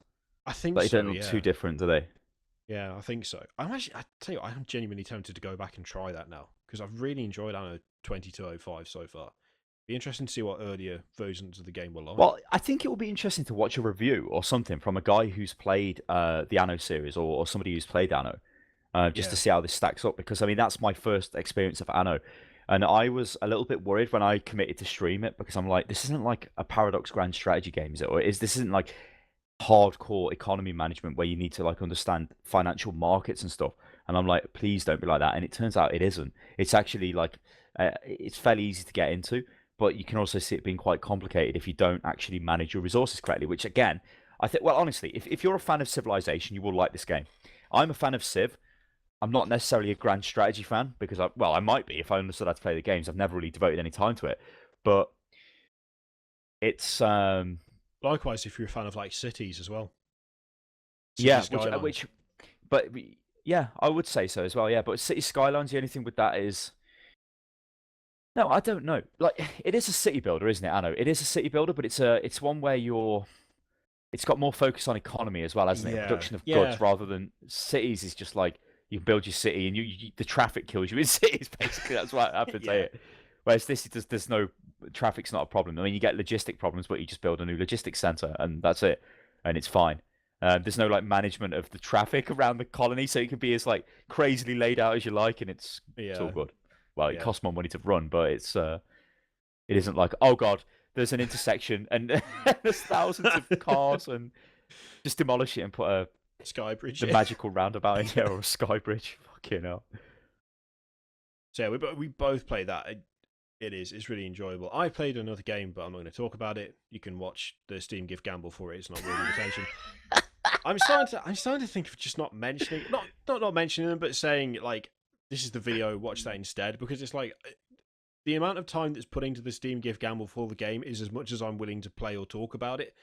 I think But they so. don't look Yeah, too different, do they? yeah, I think so. I tell you, what, I'm genuinely tempted to go back and try that now because I've really enjoyed Anno 2205 so far. Be interesting to see what earlier versions of the game were like. Well, I think it will be interesting to watch a review or something from a guy who's played the Anno series or somebody who's played Anno, just Yeah. to see how this stacks up. Because I mean, that's my first experience of Anno, and I was a little bit worried when I committed to stream it because I'm like, this isn't like a Paradox Grand strategy game, is it? Or this isn't like hardcore economy management where you need to like understand financial markets and stuff. And I'm like, please don't be like that. And it turns out it isn't. It's actually like it's fairly easy to get into, but you can also see it being quite complicated if you don't actually manage your resources correctly. Which again, I think, well, honestly, if you're a fan of Civilization, you will like this game. I'm a fan of Civ. I'm not necessarily a grand strategy fan because I might be if I understood how to play the games. I've never really devoted any time to it, but it's Likewise, if you're a fan of like cities as well. yeah, City Skylines. but yeah, I would say so as well. Yeah, but City Skylines, the only thing with that is, no, I don't know. Like, it is a city builder, isn't it? I know it is a city builder, but it's one where it's got more focus on economy as well, hasn't it? Yeah, Production of yeah, goods rather than cities is just like you build your city and the traffic kills you in cities. Basically, that's what happens. yeah, Whereas this, there's no traffic's not a problem. I mean, you get logistic problems, but you just build a new logistics center and that's it, and it's fine. There's no like management of the traffic around the colony, so it can be as like crazily laid out as you like, and it's all yeah, good. Well, it yeah. costs more money to run, but it isn't like, oh god, there's an intersection and there's thousands of cars and just demolish it and put Sky Bridge. the magical roundabout in here or a sky bridge. Fucking hell. So yeah, we both play that. It's really enjoyable. I played another game, but I'm not going to talk about it. You can watch the Steam gift gamble for it. It's not really attention. I'm starting to think of just not mentioning, not mentioning them, but saying like this is the video. Watch that instead, because it's like the amount of time that's put into the Steam gift gamble for the game is as much as I'm willing to play or talk about it.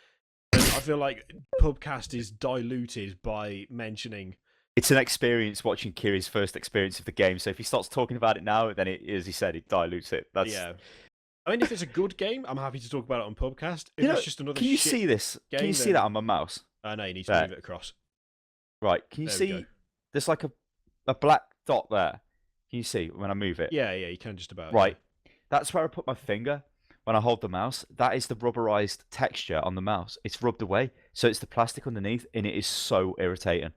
And I feel like Pubcast is diluted by mentioning. It's an experience watching Kiri's first experience of the game. So if he starts talking about it now, then as he said, it dilutes it. That's Yeah. I mean, if it's a good game, I'm happy to talk about it on Pubcast. If it's just another can you shit see this? game, Can you see that on my mouse? No, you need to There. move it across. Right. Can you There we go. see? There's like a black dot there. Can you see when I move it? Yeah, you can just about. Right. That's where I put my finger when I hold the mouse. That is the rubberized texture on the mouse. It's rubbed away, so it's the plastic underneath, and it is so irritating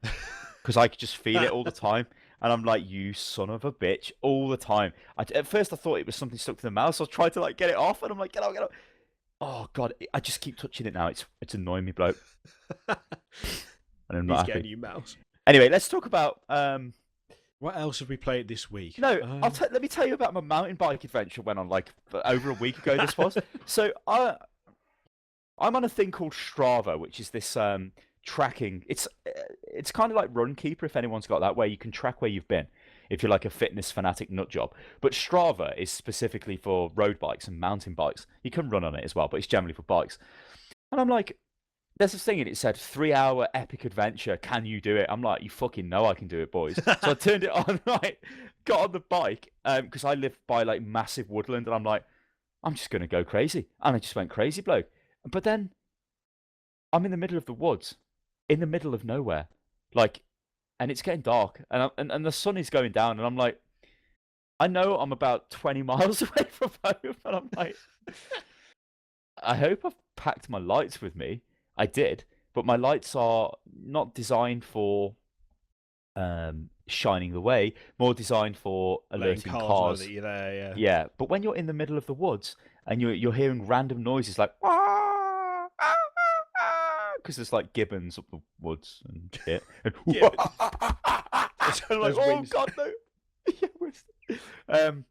because I could just feel it all the time. And I'm like, you son of a bitch, all the time. At first, I thought it was something stuck to the mouse. I was trying to like get it off, and I'm like, get out, get out. Oh god, I just keep touching it now. It's annoying me, bloke. And I'm not He's happy. getting you mouse. Anyway, let's talk about. What else have we played this week? No, let me tell you about my mountain bike adventure. Went on like over a week ago. This was so. I'm on a thing called Strava, which is this tracking. It's kind of like Runkeeper, if anyone's got that, where you can track where you've been if you're like a fitness fanatic nut job. But Strava is specifically for road bikes and mountain bikes. You can run on it as well, but it's generally for bikes. And I'm like, there's this thing and it said 3-hour epic adventure. Can you do it? I'm like, you fucking know I can do it, boys. So I turned it on, right? Got on the bike because I live by like massive woodland, and I'm like, I'm just gonna go crazy, and I just went crazy, bloke. But then I'm in the middle of the woods, in the middle of nowhere, like, and it's getting dark, and the sun is going down, and I'm like, I know I'm about 20 miles away from home, and I'm like, I hope I've packed my lights with me. I did, but my lights are not designed for shining the way, more designed for alerting Letting cars. know that you're there, yeah. Yeah, but when you're in the middle of the woods and you're hearing random noises like because there's like gibbons up the woods and shit. Yeah, I'm like, oh god, no.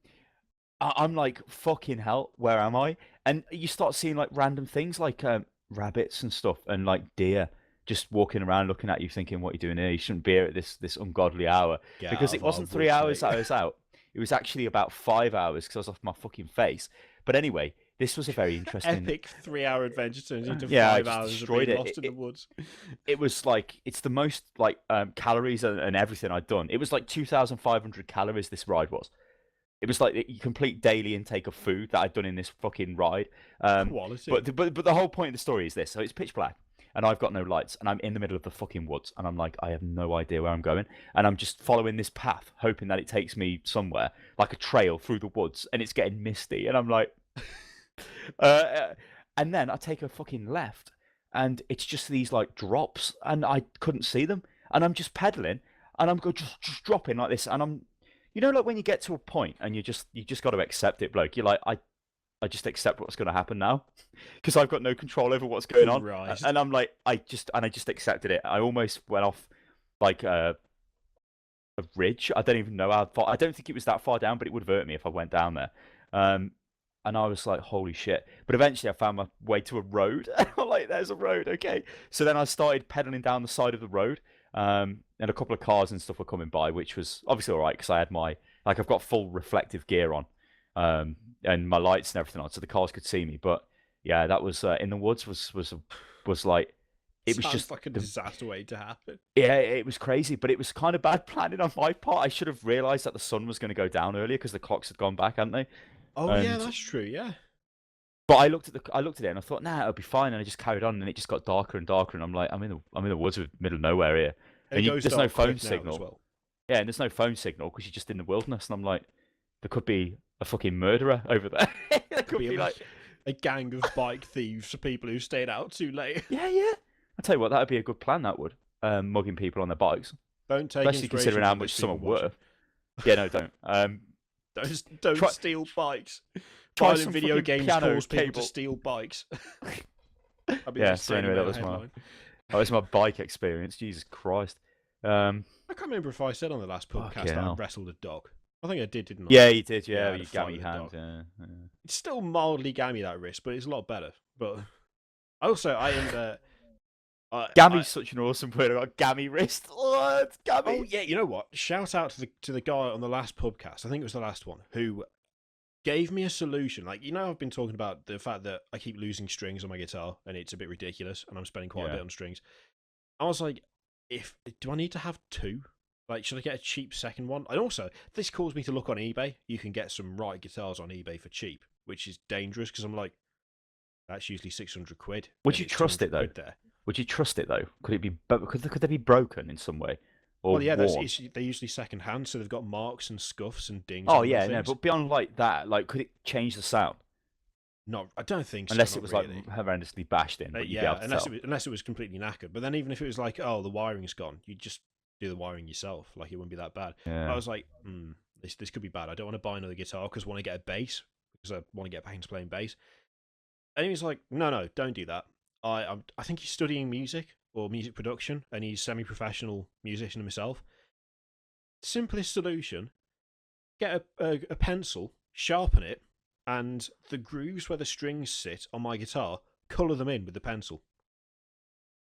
I'm like, fucking hell, where am I? And you start seeing like random things like rabbits and stuff, and like deer just walking around looking at you thinking, what are you doing here? You shouldn't be here at this ungodly hour. Because it wasn't 3 hours that I was out. It was actually about 5 hours because I was off my fucking face. But anyway, this was a very interesting. Epic 3-hour adventure turns into Yeah, I 5 just hours of destroyed being it. lost in the woods. It was like it's the most like calories and everything I'd done. It was like 2,500 calories. This ride was. It was like the complete daily intake of food that I'd done in this fucking ride. Quality. But the whole point of the story is this: so it's pitch black, and I've got no lights, and I'm in the middle of the fucking woods, and I'm like, I have no idea where I'm going, and I'm just following this path, hoping that it takes me somewhere, like a trail through the woods, and it's getting misty, and I'm like, and then I take a fucking left, and it's just these like drops, and I couldn't see them, and I'm just pedaling, and I'm just dropping like this, and I'm. You know, like when you get to a point and you just got to accept it, bloke. You're like, I just accept what's going to happen now, because I've got no control over what's going on. Right. And I'm like, I just accepted it. I almost went off like a ridge. I don't even know how far. I don't think it was that far down, but it would have hurt me if I went down there. And I was like, holy shit. But eventually I found my way to a road. I'm like, there's a road, okay. So then I started pedaling down the side of the road. And a couple of cars and stuff were coming by, which was obviously all right because I had I've got full reflective gear on, and my lights and everything on, so the cars could see me. But yeah, that was in the woods was like it was Sounds just like a disaster waiting to happen. Yeah, it was crazy, but it was kind of bad planning on my part. I should have realised that the sun was going to go down earlier because the clocks had gone back, hadn't they? Oh yeah, that's true. Yeah. But I looked at it and I thought, nah, it'll be fine, and I just carried on, and it just got darker and darker, and I'm like, I'm in the woods, middle of nowhere here. And there's no phone signal. As well. Yeah, and there's no phone signal because you're just in the wilderness. And I'm like, there could be a fucking murderer over there. There could be like a gang of bike thieves for people who stayed out too late. Yeah. I tell you what, that would be a good plan. That would mugging people on their bikes. Don't take, especially considering how much some are worth. Yeah, no, don't. Don't steal bikes. Try some video games force people to steal bikes. Yeah. So anyway, that was my bike experience. Jesus Christ. I can't remember if I said on the last podcast that I wrestled a dog. I think I did, didn't I? Yeah, you did. Yeah, you gammy hand. Yeah. It's still mildly gammy, that wrist, but it's a lot better. But also, I am. Gammy's such an awesome word. I got gammy wrist. Oh, it's gammy. Oh yeah, you know what? Shout out to the guy on the last pubcast. I think it was the last one who gave me a solution. Like, you know, I've been talking about the fact that I keep losing strings on my guitar, and it's a bit ridiculous, and I'm spending quite a bit on strings. I was like, do I need to have two? Like, should I get a cheap second one? And also, this caused me to look on eBay. You can get some right guitars on eBay for cheap, which is dangerous because I'm like, that's usually 600 quid. Would you trust it though? Would you trust it though? Could they be broken in some way? Or well, yeah, they're usually second hand, so they've got marks and scuffs and dings. Oh yeah, no, but beyond like that, like, could it change the sound? No, I don't think so. Unless it was really. like horrendously bashed in. But yeah, unless it was completely knackered. But then even if it was like, oh, the wiring's gone, you just do the wiring yourself. Like, it wouldn't be that bad. Yeah. I was like, this could be bad. I don't want to buy another guitar because I want to get a bass because I want to get back into playing bass. And he was like, no, don't do that. I think he's studying music or music production, and he's semi-professional musician himself. Simplest solution: get a pencil, sharpen it, and the grooves where the strings sit on my guitar, colour them in with the pencil.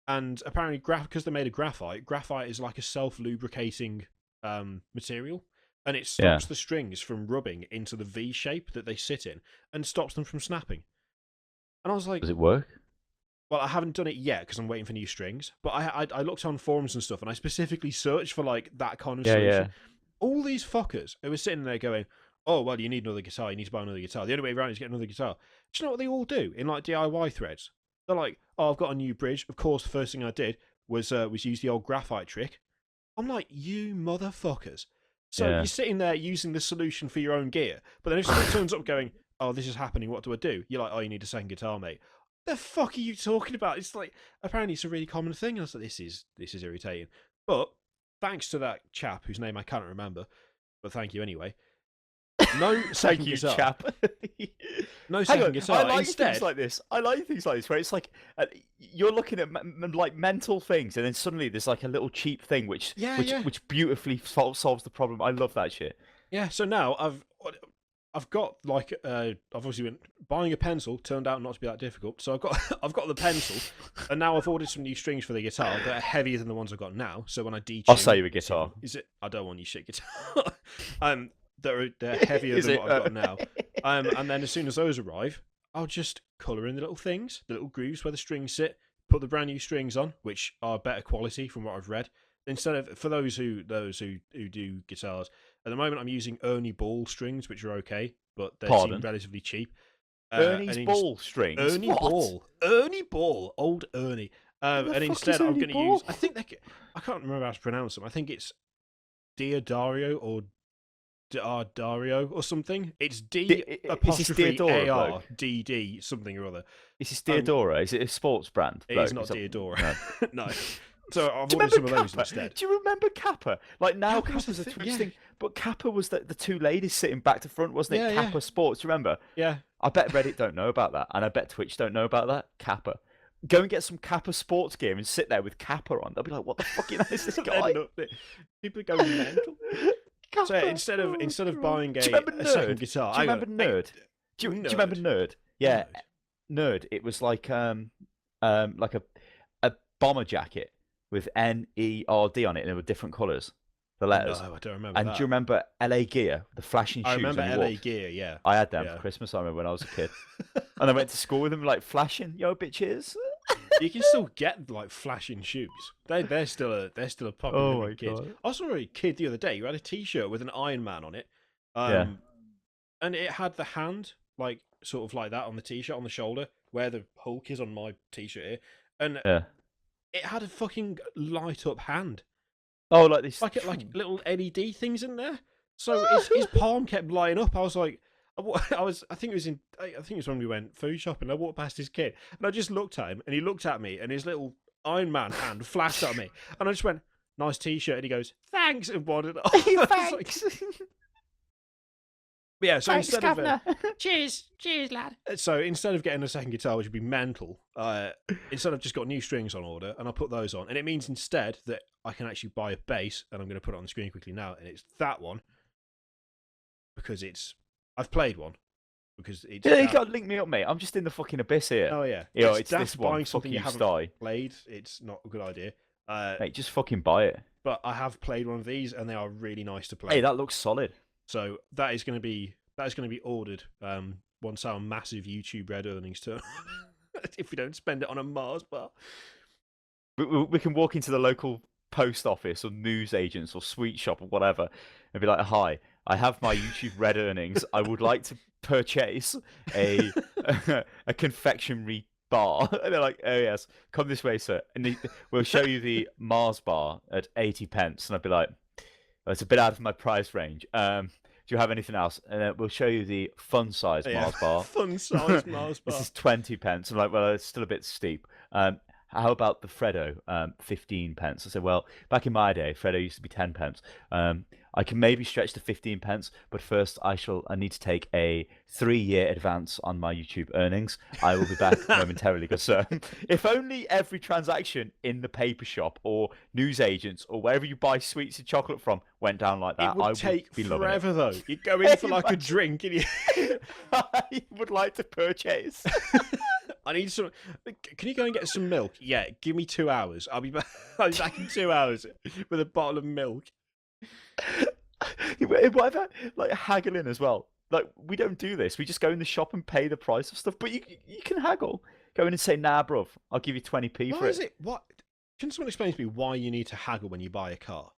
And apparently, because they're made of graphite is like a self-lubricating material, and it stops the strings from rubbing into the V shape that they sit in, and stops them from snapping. And I was like, does it work? Well, I haven't done it yet because I'm waiting for new strings. But I looked on forums and stuff, and I specifically searched for like that kind of solution. Yeah. All these fuckers who were sitting there going, "Oh well, you need another guitar. You need to buy another guitar. The only way around is get another guitar." Do you know what they all do in like DIY threads? They're like, "Oh, I've got a new bridge." Of course, the first thing I did was use the old graphite trick. I'm like, you motherfuckers. So you're sitting there using the solution for your own gear, but then if someone turns up going, "Oh, this is happening. What do I do?" You're like, "Oh, you need a second guitar, mate." The fuck are you talking about? It's like, apparently it's a really common thing. I was like, this is irritating. But thanks to that chap whose name I can't remember, but thank you anyway. No second guitar. Chap. No second guitar. I like Instead, things like this. I like things like this where it's like you're looking at like mental things, and then suddenly there's like a little cheap thing which beautifully solves the problem. I love that shit. Yeah. So now I've got like I've obviously been buying a pencil. Turned out not to be that difficult. So I've got the pencil, and now I've ordered some new strings for the guitar that are heavier than the ones I've got now. So when I detune, I'll sell you a guitar. Is it? I don't want your shit guitar. they're heavier Is than it? what I've got now. And then as soon as those arrive, I'll just colour in the little things, the little grooves where the strings sit. Put the brand new strings on, which are better quality from what I've read. Instead of for those who do guitars, at the moment I'm using Ernie Ball strings, which are okay, but they seem Pardon? relatively cheap. Ernie's ball strings. Ernie What? Ball, old Ernie. Who the And fuck instead is I'm Ernie going to Ball? use. I can't remember how to pronounce them. I think it's Diodario or Dario or something. It's D Is this apostrophe Diodora AR bloke? DD something or other. Is this Diodora? Is it a sports brand? It bloke? is not Is that- Diodora. No. No. So I've Do you ordered some of remember those Kappa? instead. Do you remember Kappa? Like now, Kappa was Kappa's a a thing, Twitch yeah. thing, but Kappa was the two ladies sitting back to front, wasn't it? Yeah, yeah. Kappa Sports. Do you remember? Yeah. I bet Reddit don't know about that, and I bet Twitch don't know about that. Kappa. Go and get some Kappa sports gear and sit there with Kappa on. They'll be like, "What the fuck is this guy?" People are going mental. Kappa. So instead of buying Do you remember a second Nerd? guitar, Do you remember Nerd? Do you remember Nerd? Yeah, Nerd. It was like like a bomber jacket with NERD on it, and there were different colours, the letters. No, I don't remember And that. do you remember LA Gear, the flashing shoes? I remember when you LA walked? Gear, yeah. I had them Yeah. for Christmas. I remember when I was a kid, and I went to school with them, like flashing, yo bitches. You can still get like flashing shoes. They're still a popular Oh thing my with kids. God. I saw a kid the other day who had a T-shirt with an Iron Man on it, Yeah. and it had the hand like sort of like that on the T-shirt on the shoulder where the Hulk is on my T-shirt here, and Yeah. it had a fucking light up hand, Oh, like this. like little LED things in there. So his palm kept lighting up. I was like, I think it was when we went food shopping. I walked past his kid and I just looked at him and he looked at me and his little Iron Man hand flashed at me and I just went, "Nice T-shirt," and he goes, "Thanks," and wandered off. Thanks. But yeah, so Thanks, instead of Governor. Cheers, lad. so instead of getting a second guitar, which would be mental, instead I've just got new strings on order and I put those on, and it means instead that I can actually buy a bass, and I'm going to put it on the screen quickly now, and it's that one because I've played one because it's Yeah, you got to link me up, mate. I'm just in the fucking abyss here. Oh yeah, Yo, it's daft this one. buying Fuck something you, you haven't Sty. played. It's not a good idea. Mate, just fucking buy it. But I have played one of these, and they are really nice to play. Hey, that looks solid. So that is going to be ordered once our massive YouTube Red earnings turn. If we don't spend it on a Mars bar. We can walk into the local post office or news agents or sweet shop or whatever and be like, "Hi, I have my YouTube Red earnings. I would like to purchase a a confectionery bar." And they're like, "Oh yes, come this way, sir." And we'll show you the Mars bar at 80 pence. And I'd be like, "Oh, it's a bit out of my price range. Do you have anything else?" And then we'll show you the fun size Mars bar. Fun size Mars bar. This is 20 pence. I'm like, "Well, it's still a bit steep. How about the Freddo? 15 pence." I said, "Well, back in my day, Freddo used to be 10 pence. I can maybe stretch to 15 pence, but first I need to take a 3-year advance on my YouTube earnings. I will be back momentarily." Good sir. If only every transaction in the paper shop or news agents or wherever you buy sweets and chocolate from went down like that, It would I take would be loving it. forever though. You go in for like a drink and you. I would like to purchase. I need some. Can you go and get some milk? Yeah, give me 2 hours. I'll be back. I'll be back in 2 hours with a bottle of milk. Whatever, like haggling as well. Like we don't do this. We just go in the shop and pay the price of stuff. But you can haggle. Go in and say, "Nah, bruv, I'll give you 20p for Why it." is it? What? Can someone explain to me why you need to haggle when you buy a car?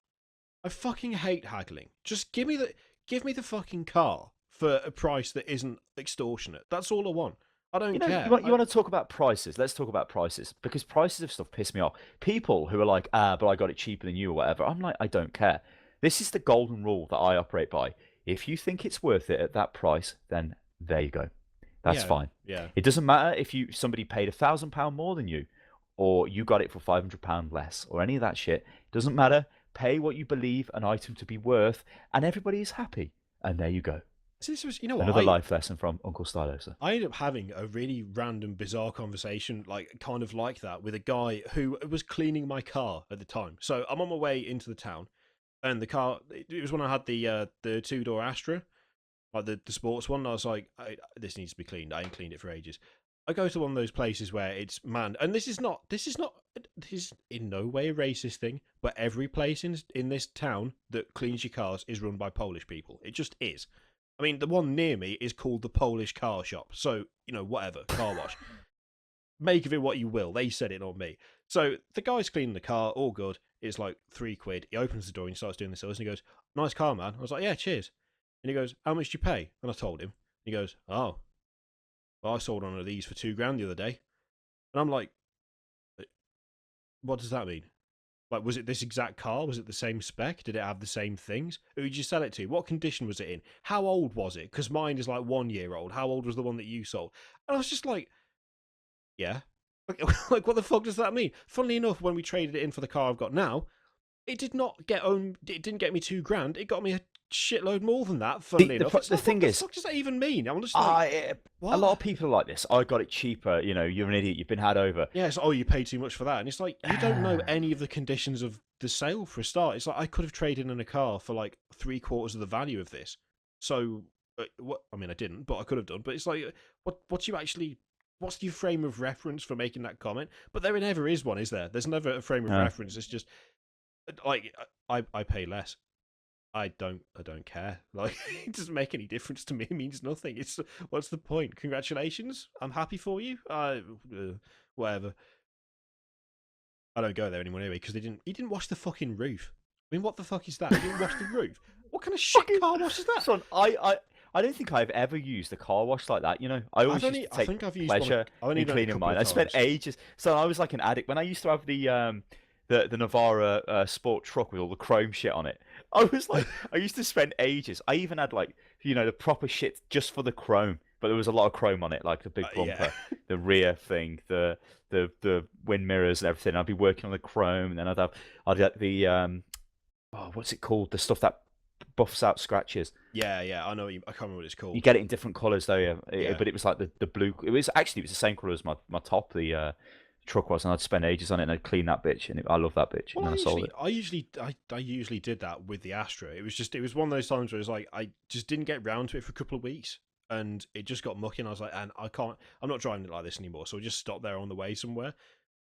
I fucking hate haggling. Just give me the fucking car for a price that isn't extortionate. That's all I want. I don't care. You want to talk about prices? Let's talk about prices, because prices of stuff piss me off. People who are like, "Ah, but I got it cheaper than you," or whatever. I'm like, I don't care. This is the golden rule that I operate by. If you think it's worth it at that price, then there you go. That's fine. Yeah. It doesn't matter if somebody paid £1,000 more than you, or you got it for £500 less, or any of that shit. It doesn't matter. Pay what you believe an item to be worth, and everybody is happy. And there you go. So this was, you know what? Another life lesson from Uncle Stylosa. I ended up having a really random, bizarre conversation, like kind of like that, with a guy who was cleaning my car at the time. So I'm on my way into the town, and the car. It was when I had the 2-door Astra, like the sports one. And I was like, "This needs to be cleaned. I ain't cleaned it for ages." I go to one of those places where it's manned, and this is in no way a racist thing, but every place in this town that cleans your cars is run by Polish people. It just is. I mean, the one near me is called the Polish Car Shop, so whatever, car wash. Make of it what you will. They said it, not me. So the guy's cleaning the car, all good. It's like £3. He opens the door and he starts doing the sales, and he goes, "Nice car, man." I was like, "Yeah, cheers." And he goes, "How much do you pay?" And I told him. He goes, "Oh, well, I sold one of these for £2,000 the other day." And I'm like, what does that mean? Like, was it this exact car? Was it the same spec? Did it have the same things? Who did you sell it to? What condition was it in? How old was it? Because mine is like 1 year old. How old was the one that you sold? And I was just like, yeah. Like, what the fuck does that mean? Funnily enough, when we traded it in for the car I've got now, it did not get owned. It didn't get me £2,000. It got me a shitload more than that. Funnily enough, the thing is, what the fuck does that even mean? I'm just like, a lot of people are like this. I got it cheaper. You're an idiot. You've been had over. Yeah, it's you paid too much for that, and it's like you don't know any of the conditions of the sale for a start. It's like I could have traded in a car for like 3/4 of the value of this. So, what? I mean, I didn't, but I could have done. But it's like, what you actually? What's your frame of reference for making that comment? But there never is one, is there? There's never a frame of reference. It's just like I pay less. I don't care. Like, it doesn't make any difference to me. It means nothing. It's what's the point? Congratulations. I'm happy for you. Whatever. I don't go there anymore anyway because he didn't wash the fucking roof. I mean, what the fuck is that? He didn't wash the roof. What kind of shit car wash is that? Son, I don't think I've ever used a car wash like that. I always used to take pleasure in cleaning mine. I spent ages. So I was like an addict when I used to have the Navara sport truck with all the chrome shit on it. I used to spend ages. I even had like the proper shit just for the chrome, but there was a lot of chrome on it, like the big bumper, the rear thing, the wind mirrors and everything. I'd be working on the chrome, and then I'd get the what's it called? The stuff that buffs out scratches. Yeah, I know. I can't remember what it's called. You get it in different colours though, yeah. But it was like the blue. It was the same colour as my top. The truck was, and I'd spend ages on it, and I'd clean that bitch, and I love that bitch. Well, and I sold it. I usually did that with the Astra. It was one of those times where it was like I just didn't get round to it for a couple of weeks, and it just got mucky. And I was like, and I'm not driving it like this anymore. So I just stopped there on the way somewhere.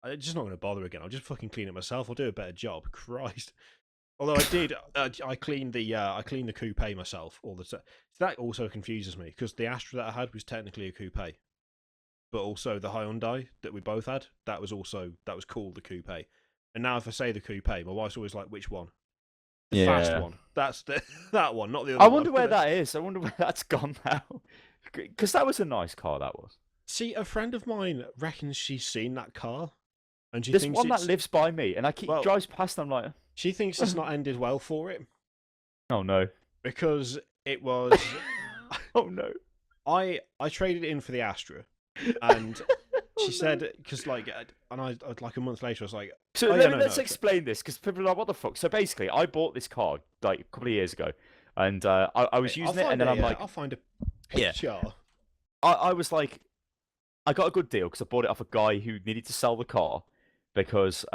I'm just not going to bother again. I'll just fucking clean it myself. I'll do a better job. Christ. Although I did, I cleaned the coupe myself all the time. So that also confuses me because the Astra that I had was technically a coupe, but also the Hyundai that we both had that was called the coupe. And now if I say the coupe, my wife's always like, "Which one?" The fast one. That's that one, not the other. I wonder where that is. I wonder where that's gone now. Because that was a nice car. That was. See, a friend of mine reckons she's seen that car, and she There's thinks one that lives by me, and I keep drives past. And I'm like, she thinks it's not ended well for it. Oh no! Because it was. Oh no! I traded it in for the Astra, and she said because like a month later I was like, so let's explain this because people are like, what the fuck? So basically, I bought this car like a couple of years ago, and I was using it, and then I'm like, I'll find a picture. Yeah. I was like, I got a good deal because I bought it off a guy who needed to sell the car because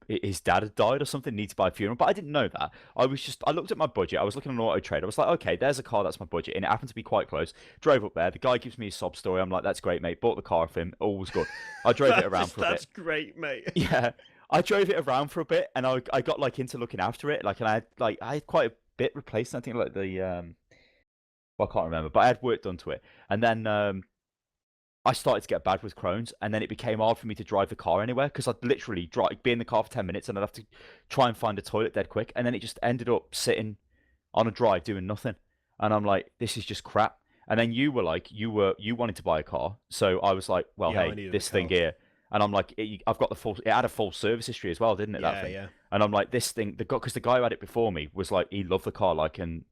his dad had died or something, needed to buy a funeral. But I didn't know that. I looked at my budget. I was looking at an auto trade. I was like, okay, there's a car that's my budget, and it happened to be quite close. Drove up there. The guy gives me a sob story. I'm like, that's great, mate. Bought the car off him. All was good. I drove it around for a bit. That's great, mate. Yeah, I drove it around for a bit, and I got like into looking after it. Like, and I had quite a bit replaced. I think like the well, I can't remember, but I had work done to it, and then I started to get bad with Crohn's, and then it became hard for me to drive the car anywhere because I'd literally be in the car for 10 minutes and I'd have to try and find a toilet dead quick, and then it just ended up sitting on a drive doing nothing, and I'm like, this is just crap. And then you were like, you wanted to buy a car, so I was like, well, Yeah, hey, this thing here, and I'm like, I've got it had a full service history as well, didn't it? That thing. Yeah. And I'm like, this thing, because the guy who had it before me was like, he loved the car, like, and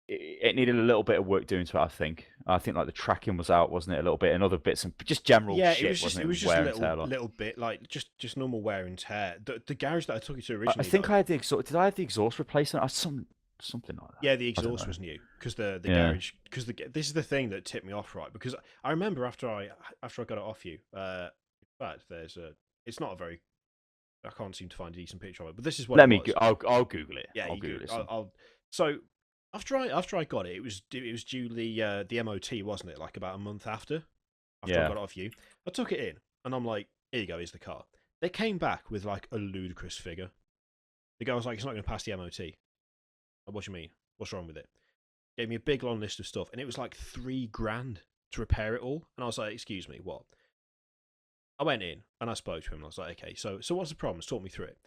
it needed a little bit of work doing to it. I think like the tracking was out, wasn't it? A little bit, and other bits, and just general shit. It was just a little bit like just normal wear and tear. The garage that I took you to originally. I think I had the exhaust. Did I have the exhaust replacement? Something like that. Yeah, the exhaust was new because the garage. Because this is the thing that tipped me off, right? Because I remember after I got it off you. In fact, it's not a very. I can't seem to find a decent picture of it, but this is what. I'll Google it. Yeah, I'll Google it. So. After I got it, it was due the MOT, wasn't it? Like about a month after after I got it off you. I took it in, and I'm like, here you go, here's the car. They came back with like a ludicrous figure. The guy was like, it's not going to pass the MOT. Like, what do you mean? What's wrong with it? Gave me a big long list of stuff, and it was like $3,000 to repair it all. And I was like, excuse me, what? I went in and I spoke to him, and I was like, okay, so what's the problem? Talk me through it.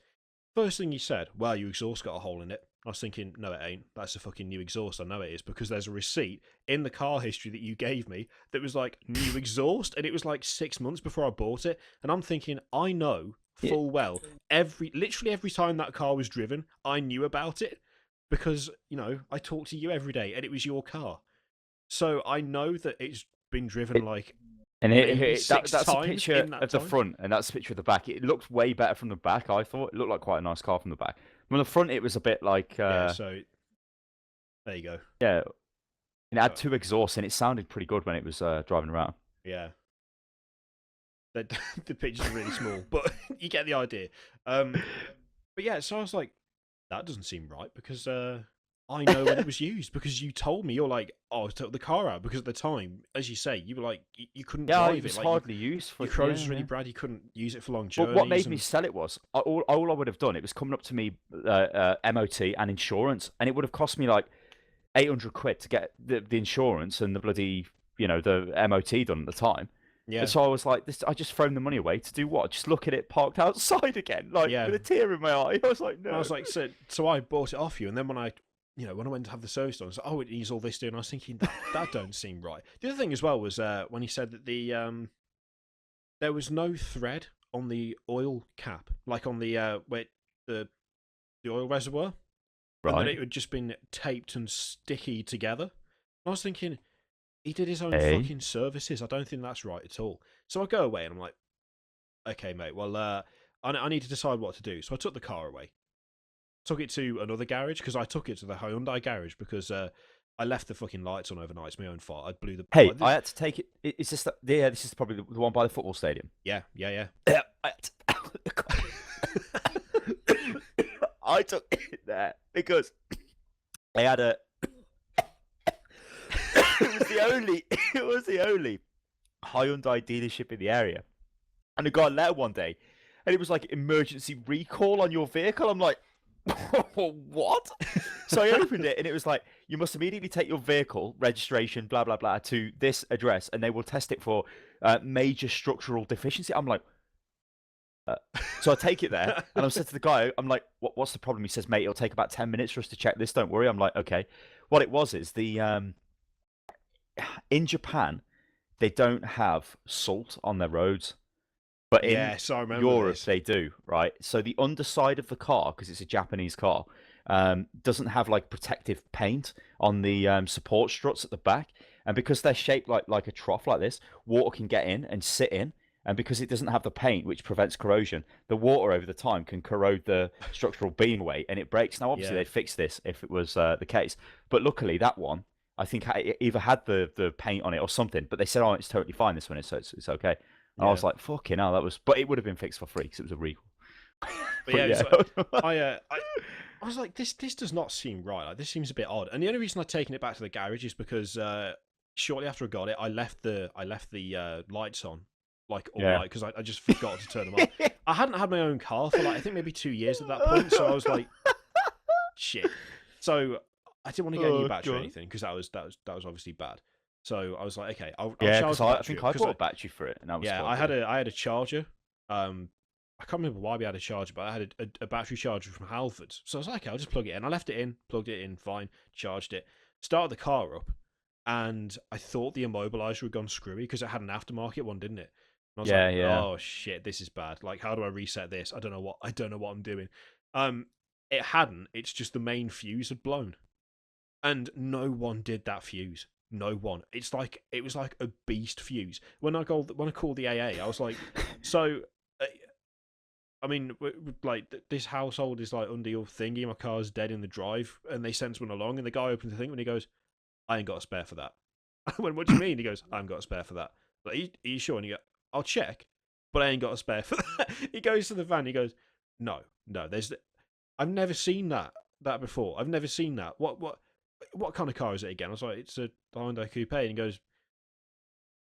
First thing he said, well, your exhaust got a hole in it. I was thinking, no, it ain't. That's a fucking new exhaust. I know it is, because there's a receipt in the car history that you gave me that was like new exhaust, and it was like 6 months before I bought it. And I'm thinking, I know full well, literally every time that car was driven, I knew about it, because, you know, I talk to you every day and it was your car. So I know that it's been driven And that's a times picture in that of the time. front, and that's a picture of the back. It looked way better from the back, I thought. It looked like quite a nice car from the back. From the front, it was a bit like... yeah, so there you go. Yeah, and it had two exhausts, and it sounded pretty good when it was driving around. Yeah. The pictures are really small, but you get the idea. But yeah, so I was like, that doesn't seem right, because I know when it was used, because you told me. You're like, oh, I took the car out, because at the time, as you say, you were like, you couldn't drive it was like, hardly used. Your corrosion was really bad, you couldn't use it for long journeys. But what made me sell it was, all I would have done, it was coming up to me MOT and insurance, and it would have cost me like £800 to get the insurance and the bloody, the MOT done at the time. Yeah. And so I was like, I just thrown the money away to do what? Just look at it parked outside again, like with a tear in my eye. I was like, no. And I was like, so I bought it off you, and then when I went to have the service done, I was like, oh, it needs all this doing. I was thinking that don't seem right. The other thing as well was when he said that there was no thread on the oil cap, like on the where the oil reservoir, right? And that it had just been taped and sticky together. I was thinking, he did his own fucking services. I don't think that's right at all. So I go away and I'm like, okay, mate, well, I need to decide what to do. So I took the car away. Took it to another garage, because I took it to the Hyundai garage, because I left the fucking lights on overnight. It's my own fault. I blew the... Hey, I had to take it... Is this this is probably the one by the football stadium. Yeah. I took it there because they had a... it was the only Hyundai dealership in the area. And I got a letter one day, and it was like, emergency recall on your vehicle. I'm like, what? So I opened it, and it was like, you must immediately take your vehicle registration, blah blah blah, to this address, and they will test it for major structural deficiency. I'm like, so I take it there, and I said to the guy, I'm like, what's the problem? He says, mate, it'll take about 10 minutes for us to check this, don't worry. I'm like, okay. What it was is in Japan, they don't have salt on their roads. But in Europe, they do, right? So the underside of the car, because it's a Japanese car, doesn't have like protective paint on the support struts at the back. And because they're shaped like a trough like this, water can get in and sit in. And because it doesn't have the paint, which prevents corrosion, the water over the time can corrode the structural beam weight, and it breaks. Now, obviously, they'd fix this if it was the case. But luckily, that one, I think, it either had the paint on it or something. But they said, oh, it's totally fine, this one, so it's okay. And I was like, fucking hell, that was... But it would have been fixed for free, because it was a recall. But yeah, I was like, this does not seem right. Like, this seems a bit odd. And the only reason I've taken it back to the garage is because shortly after I got it, I left the lights on, like, all night, because I just forgot to turn them on. I hadn't had my own car for, like, I think maybe 2 years at that point, so I was like, shit. So I didn't want to get a new battery or anything, because that was obviously bad. So I was like, okay, I'll charge the battery. I think I bought a battery for it, and that was I had a charger. I can't remember why we had a charger, but I had a battery charger from Halfords. So I was like, okay, I'll just plug it in. I left it in, plugged it in, fine, charged it, started the car up, and I thought the immobilizer had gone screwy, because it had an aftermarket one, didn't it? And I was like, oh shit, this is bad. Like, how do I reset this? I don't know what I'm doing. It hadn't. It's just the main fuse had blown, and no one did that fuse. No one. It was like a beast fuse. When I called the AA, I was like, so, I mean, like, this household is like under your thingy. My car's dead in the drive, and they sent one along, and the guy opened the thing, and he goes, I ain't got a spare for that. I went, what do you mean? He goes, I ain't got a spare for that. Like, are you sure? And he goes, I'll check, but I ain't got a spare for that. He goes to the van. He goes, no, I've never seen that before. I've never seen that. What kind of car is it again? I was like, it's a Hyundai coupe. And he goes,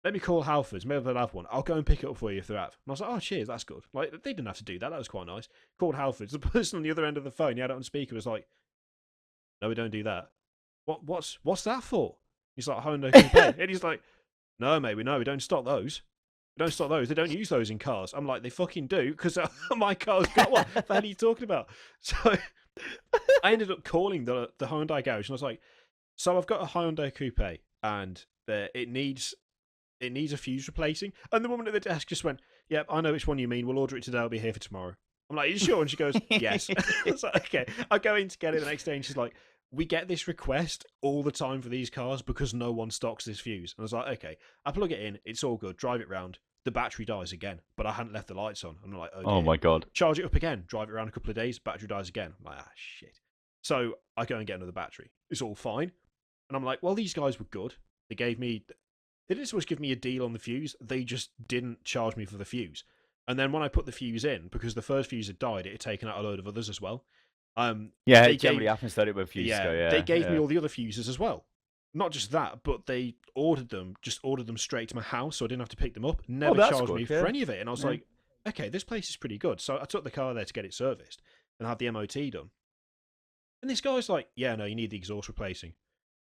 let me call Halfords. Maybe they'll have one. I'll go and pick it up for you if they have. And I was like, oh, cheers, that's good. Like, they didn't have to do that. That was quite nice. Called Halfords. The person on the other end of the phone, he had it on speaker, was like, no, we don't do that. What's that for? He's like, Honda Coupe. And he's like, no, mate, we don't stock those. We don't stock those. They don't use those in cars. I'm like, they fucking do, because my car's got one. What the hell are you talking about? So I ended up calling the Hyundai garage, and I was like, so I've got a Hyundai Coupe, and it needs a fuse replacing. And the woman at the desk just went, yep, I know which one you mean. We'll order it today. I'll be here for tomorrow. I'm like, are you sure? And she goes, yes. It's like, okay. I go in to get it the next day, and she's like, we get this request all the time for these cars because no one stocks this fuse. And I was like, okay. I plug it in. It's all good. Drive it round. The battery dies again, but I hadn't left the lights on. I'm like, okay. Oh my god. Charge it up again. Drive it around a couple of days. Battery dies again. I'm like, shit. So I go and get another battery. It's all fine. And I'm like, well, these guys were good. They didn't so much give me a deal on the fuse. They just didn't charge me for the fuse. And then when I put the fuse in, because the first fuse had died, it had taken out a load of others as well. Yeah, it generally happens that it with fuses go. Yeah, they gave me all the other fuses as well. Not just that, but they ordered them straight to my house, so I didn't have to pick them up. Never charged me for any of it. And I was like, okay, this place is pretty good. So I took the car there to get it serviced and have the MOT done. And this guy's like, yeah, no, you need the exhaust replacing.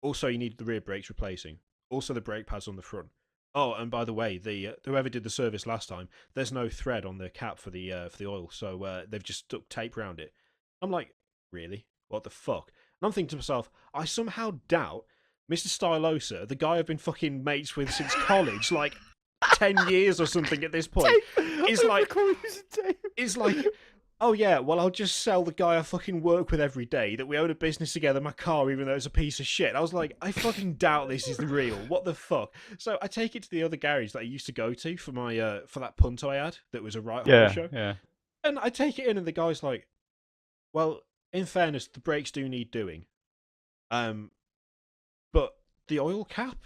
Also, you need the rear brakes replacing. Also, the brake pads on the front. Oh, and by the way, whoever did the service last time, there's no thread on the cap for the oil, so they've just stuck tape around it. I'm like, really? What the fuck? And I'm thinking to myself, I somehow doubt Mr. Stylosa, the guy I've been fucking mates with since college, like 10 years or something at this point, is like, oh yeah, well, I'll just sell the guy I fucking work with every day that we own a business together, my car, even though it's a piece of shit. I was like, I fucking doubt this is real. What the fuck? So I take it to the other garage that I used to go to for my for that Punto I had that was a right show. Yeah. And I take it in, and the guy's like, well, in fairness, the brakes do need doing. But the oil cap,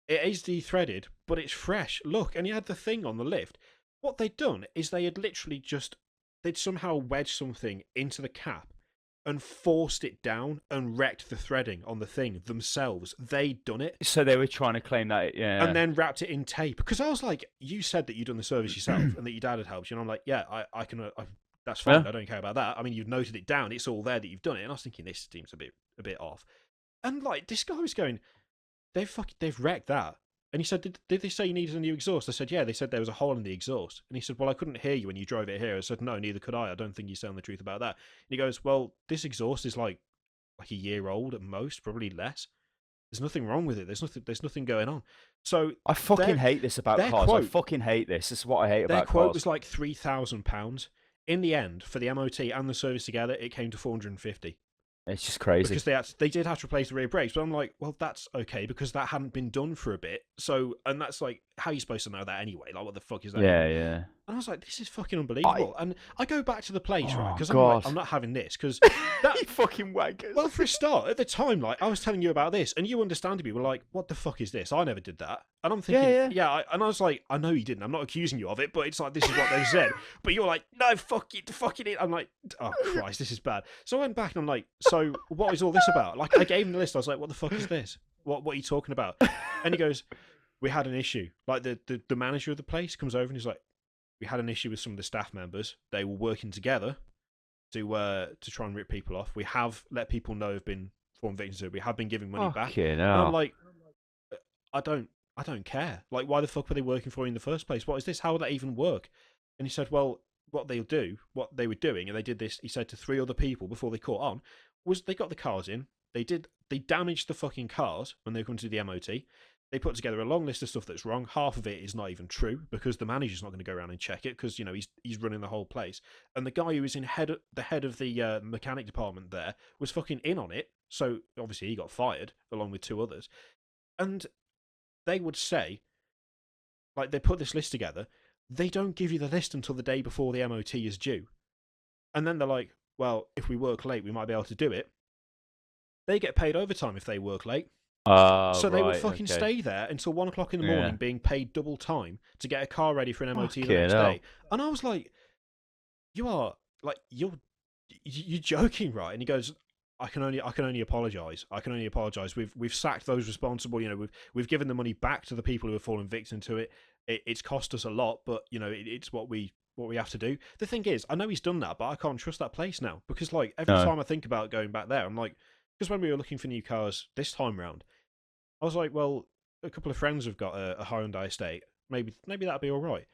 it is de-threaded, but it's fresh. Look, and he had the thing on the lift. What they'd done is they had literally they'd somehow wedged something into the cap and forced it down and wrecked the threading on the thing themselves. They'd done it. So they were trying to claim that, yeah. And then wrapped it in tape. Because I was like, you said that you'd done the service yourself and that your dad had helped you. And I'm like, yeah, I can, that's fine. Yeah. I don't care about that. I mean, you've noted it down. It's all there that you've done it. And I was thinking, this seems a bit off. And like, this guy was going, they've wrecked that. And he said, did they say you needed a new exhaust? I said, yeah. They said there was a hole in the exhaust. And he said, well, I couldn't hear you when you drove it here. I said, no, neither could I. I don't think you're telling the truth about that. And he goes, well, this exhaust is like a year old at most, probably less. There's nothing wrong with it. There's nothing going on. So I fucking hate this about cars. I fucking hate this. This is what I hate about cars. Their quote was like £3,000. In the end, for the MOT and the service together, it came to $450. It's just crazy. Because they did have to replace the rear brakes, but I'm like, well, that's okay, because that hadn't been done for a bit. So, and that's like, how are you supposed to know that anyway? Like, what the fuck is that? Yeah, yeah. And I was like, this is fucking unbelievable. And I go back to the place, right? Because I'm not having this, because that you fucking wankers. Well, for a start, at the time, like, I was telling you about this, and you understandably were like, what the fuck is this? I never did that. And I'm thinking, yeah. And I was like, I know you didn't. I'm not accusing you of it, but it's like, this is what they said. But you're like, no, fuck it. I'm like, oh, Christ, this is bad. So I went back and I'm like, so what is all this about? Like, I gave him the list. I was like, what the fuck is this? What are you talking about? And he goes, we had an issue. Like, the manager of the place comes over and he's like, we had an issue with some of the staff members. They were working together to try and rip people off. We have let people know have been formed victims of it. We have been giving money back. And I'm like, I don't care. Like, why the fuck were they working for you in the first place? What is this? How would that even work? And he said, well, what they were doing, and they did this, he said, to 3 other people before they caught on, was they got the cars in. They damaged the fucking cars when they were coming to the MOT. They put together a long list of stuff that's wrong. Half of it is not even true, because the manager's not going to go around and check it, because, you know, he's running the whole place. And the guy who was the head of the mechanic department there was fucking in on it. So obviously he got fired along with 2 others. And they would say, like, they put this list together. They don't give you the list until the day before the MOT is due. And then they're like, well, if we work late, we might be able to do it. They get paid overtime if they work late. So they would fucking stay there until 1 o'clock in the morning, being paid double time to get a car ready for an MOT the next day. And I was like, you're joking, right? And he goes, I can only apologise. I can only apologise. We've sacked those responsible. You know, we've given the money back to the people who have fallen victim to it. It's cost us a lot, but you know, it's what we have to do. The thing is, I know he's done that, but I can't trust that place now because like every time I think about going back there, I'm like, because when we were looking for new cars this time round, I was like, well, a couple of friends have got a Hyundai estate. Maybe that'd be all right.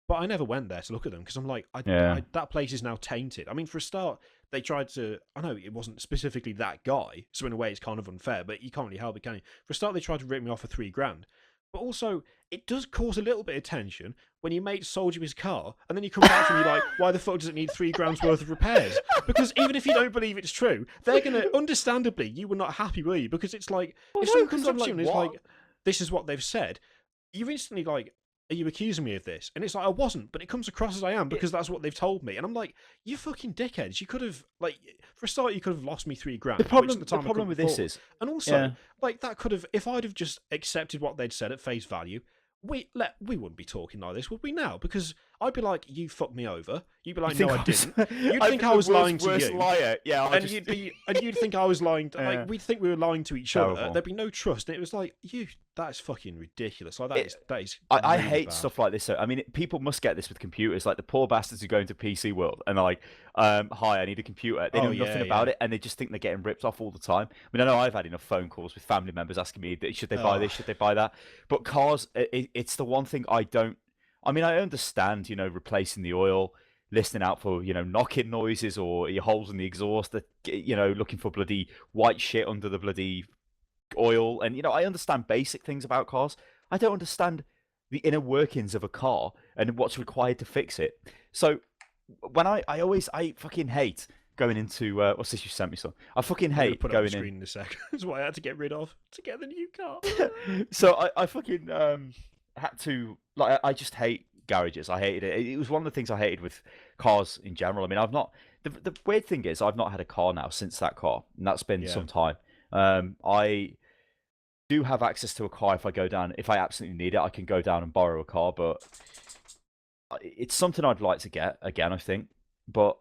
But I never went there to look at them because I'm like, that place is now tainted. I mean, for a start, they tried to. I know it wasn't specifically that guy, so in a way it's kind of unfair. But you can't really help it, can you? For a start, they tried to rip me off for $3,000. But also, it does cause a little bit of tension when your mate sold you his car, and then you come back to me like, why the fuck does it need $3,000 worth of repairs? Because even if you don't believe it's true, they're gonna. Understandably, you were not happy, were you? Because it's like, if someone comes up to you and is like, this is what they've said, you're instantly like, are you accusing me of this? And it's like, I wasn't, but it comes across as I am because that's what they've told me. And I'm like, you fucking dickheads. You could have, like, for a start, you could have lost me $3,000. The problem with this is, and also, like, that could have, if I'd have just accepted what they'd said at face value, we wouldn't be talking like this, would we now? Because I'd be like, you fucked me over. You'd be like, no, I didn't. You'd think I was lying to you. Liar. Yeah, and you'd think I was lying. Like we'd think we were lying to each other. There'd be no trust. And it was like, that's fucking ridiculous. Like that is. I hate stuff like this. I mean, people must get this with computers. Like the poor bastards who go into PC world and are like, hi, I need a computer. They know nothing about it, and they just think they're getting ripped off all the time. I mean, I know I've had enough phone calls with family members asking me, should they buy this, should they buy that? But cars, it's the one thing I don't. I mean, I understand, you know, replacing the oil, listening out for, you know, knocking noises or your holes in the exhaust, that, you know, looking for bloody white shit under the bloody oil. And, you know, I understand basic things about cars. I don't understand the inner workings of a car and what's required to fix it. So when I fucking hate going into, what's this you sent me, son? I fucking hate put going it on the screen in a sec. That's what I had to get rid of to get the new car. So I fucking had to, like, I just hate garages. I hated it. It was one of the things I hated with cars in general. I mean, I've not, the weird thing is I've not had a car now since that car, and that's been some time. I do have access to a car if I go down, if I absolutely need it, I can go down and borrow a car, but it's something I'd like to get again, I think. But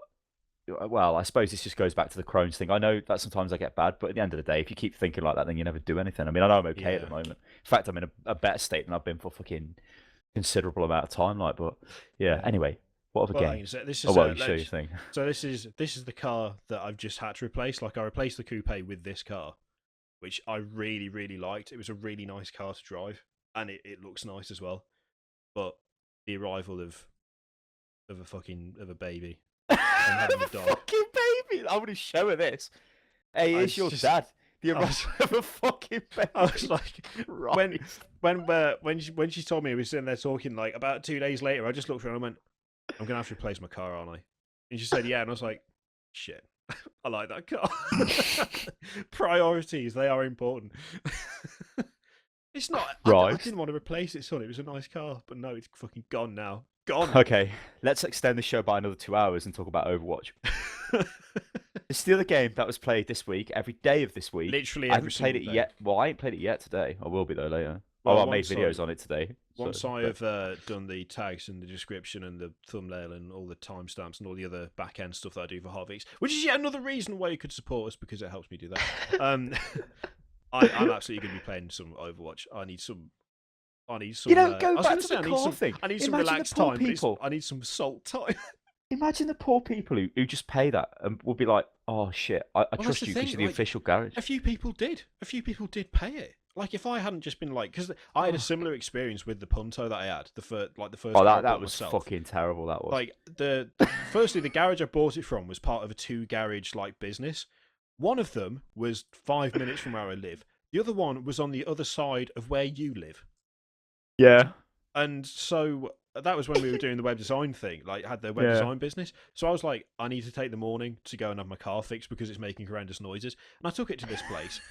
well, I suppose this just goes back to the Crohn's thing. I know that sometimes I get bad, but at the end of the day, if you keep thinking like that, then you never do anything. I mean, I know I'm okay at the moment. In fact, I'm in a better state than I've been for fucking considerable amount of time. Like, but yeah. Anyway, what other game? This is show you thing. So this is the car that I've just had to replace. Like, I replaced the coupe with this car, which I really, really liked. It was a really nice car to drive, and it looks nice as well. But the arrival of a baby. The fucking baby! I want to show her this. Hey, it's your dad. The arrival of a fucking baby. I was like, right. when she told me we were sitting there talking, like about 2 days later, I just looked around and went, I'm gonna have to replace my car, aren't I? And she said, yeah, and I was like, shit, I like that car. Priorities, they are important. It's not right. I didn't want to replace it, son. It was a nice car, but no, it's fucking gone now. Gone. Okay, let's extend the show by another 2 hours and talk about Overwatch. It's the other game that was played this week, every day of this week. Literally I every haven't played it day. yet. Well, I ain't played it yet today. I will be though later. Well, I made videos on it today. Once I've done the tags and the description and the thumbnail and all the timestamps and all the other back end stuff that I do for Hotfix, which is yet another reason why you could support us because it helps me do that. I'm absolutely going to be playing some Overwatch. I need some. You know, go back to the car thing. I need some relaxed time. I need some salt time. Imagine the poor people who just pay that and will be like, "Oh shit, I trust you because you're the official garage." A few people did. A few people did pay it. Like if I hadn't just been like, because I had a similar experience with the Punto that I had the first. Oh, that was fucking terrible. That was like firstly the garage I bought it from was part of a 2 garage like business. One of them was 5 minutes from where I live. The other one was on the other side of where you live. Yeah. And so that was when we were doing the web design thing, like had the web design business. So I was like, I need to take the morning to go and have my car fixed because it's making horrendous noises. And I took it to this place.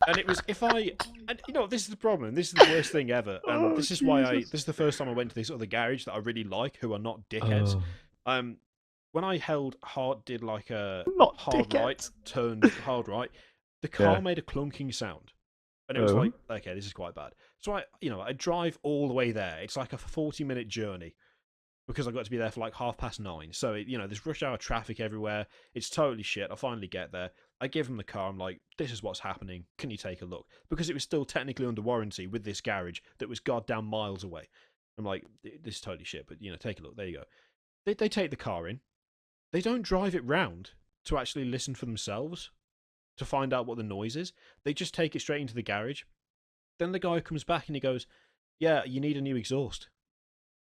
And it was, and you know, this is the problem. This is the worst thing ever. And this is why this is the first time I went to this other garage that I really like, who are not dickheads. When I did like a hard right, turned hard right, the car made a clunking sound. And it was like, okay, this is quite bad. So I drive all the way there. It's like a 40-minute journey. because I got to be there for like 9:30. So there's rush hour traffic everywhere. It's totally shit. I finally get there. I give him the car. I'm like, this is what's happening. Can you take a look? Because it was still technically under warranty with this garage that was goddamn miles away. I'm like, this is totally shit, but take a look. There you go. They take the car in. They don't drive it round to actually listen for themselves to find out what the noise is. They just take it straight into the garage. Then the guy comes back and he goes, yeah, you need a new exhaust.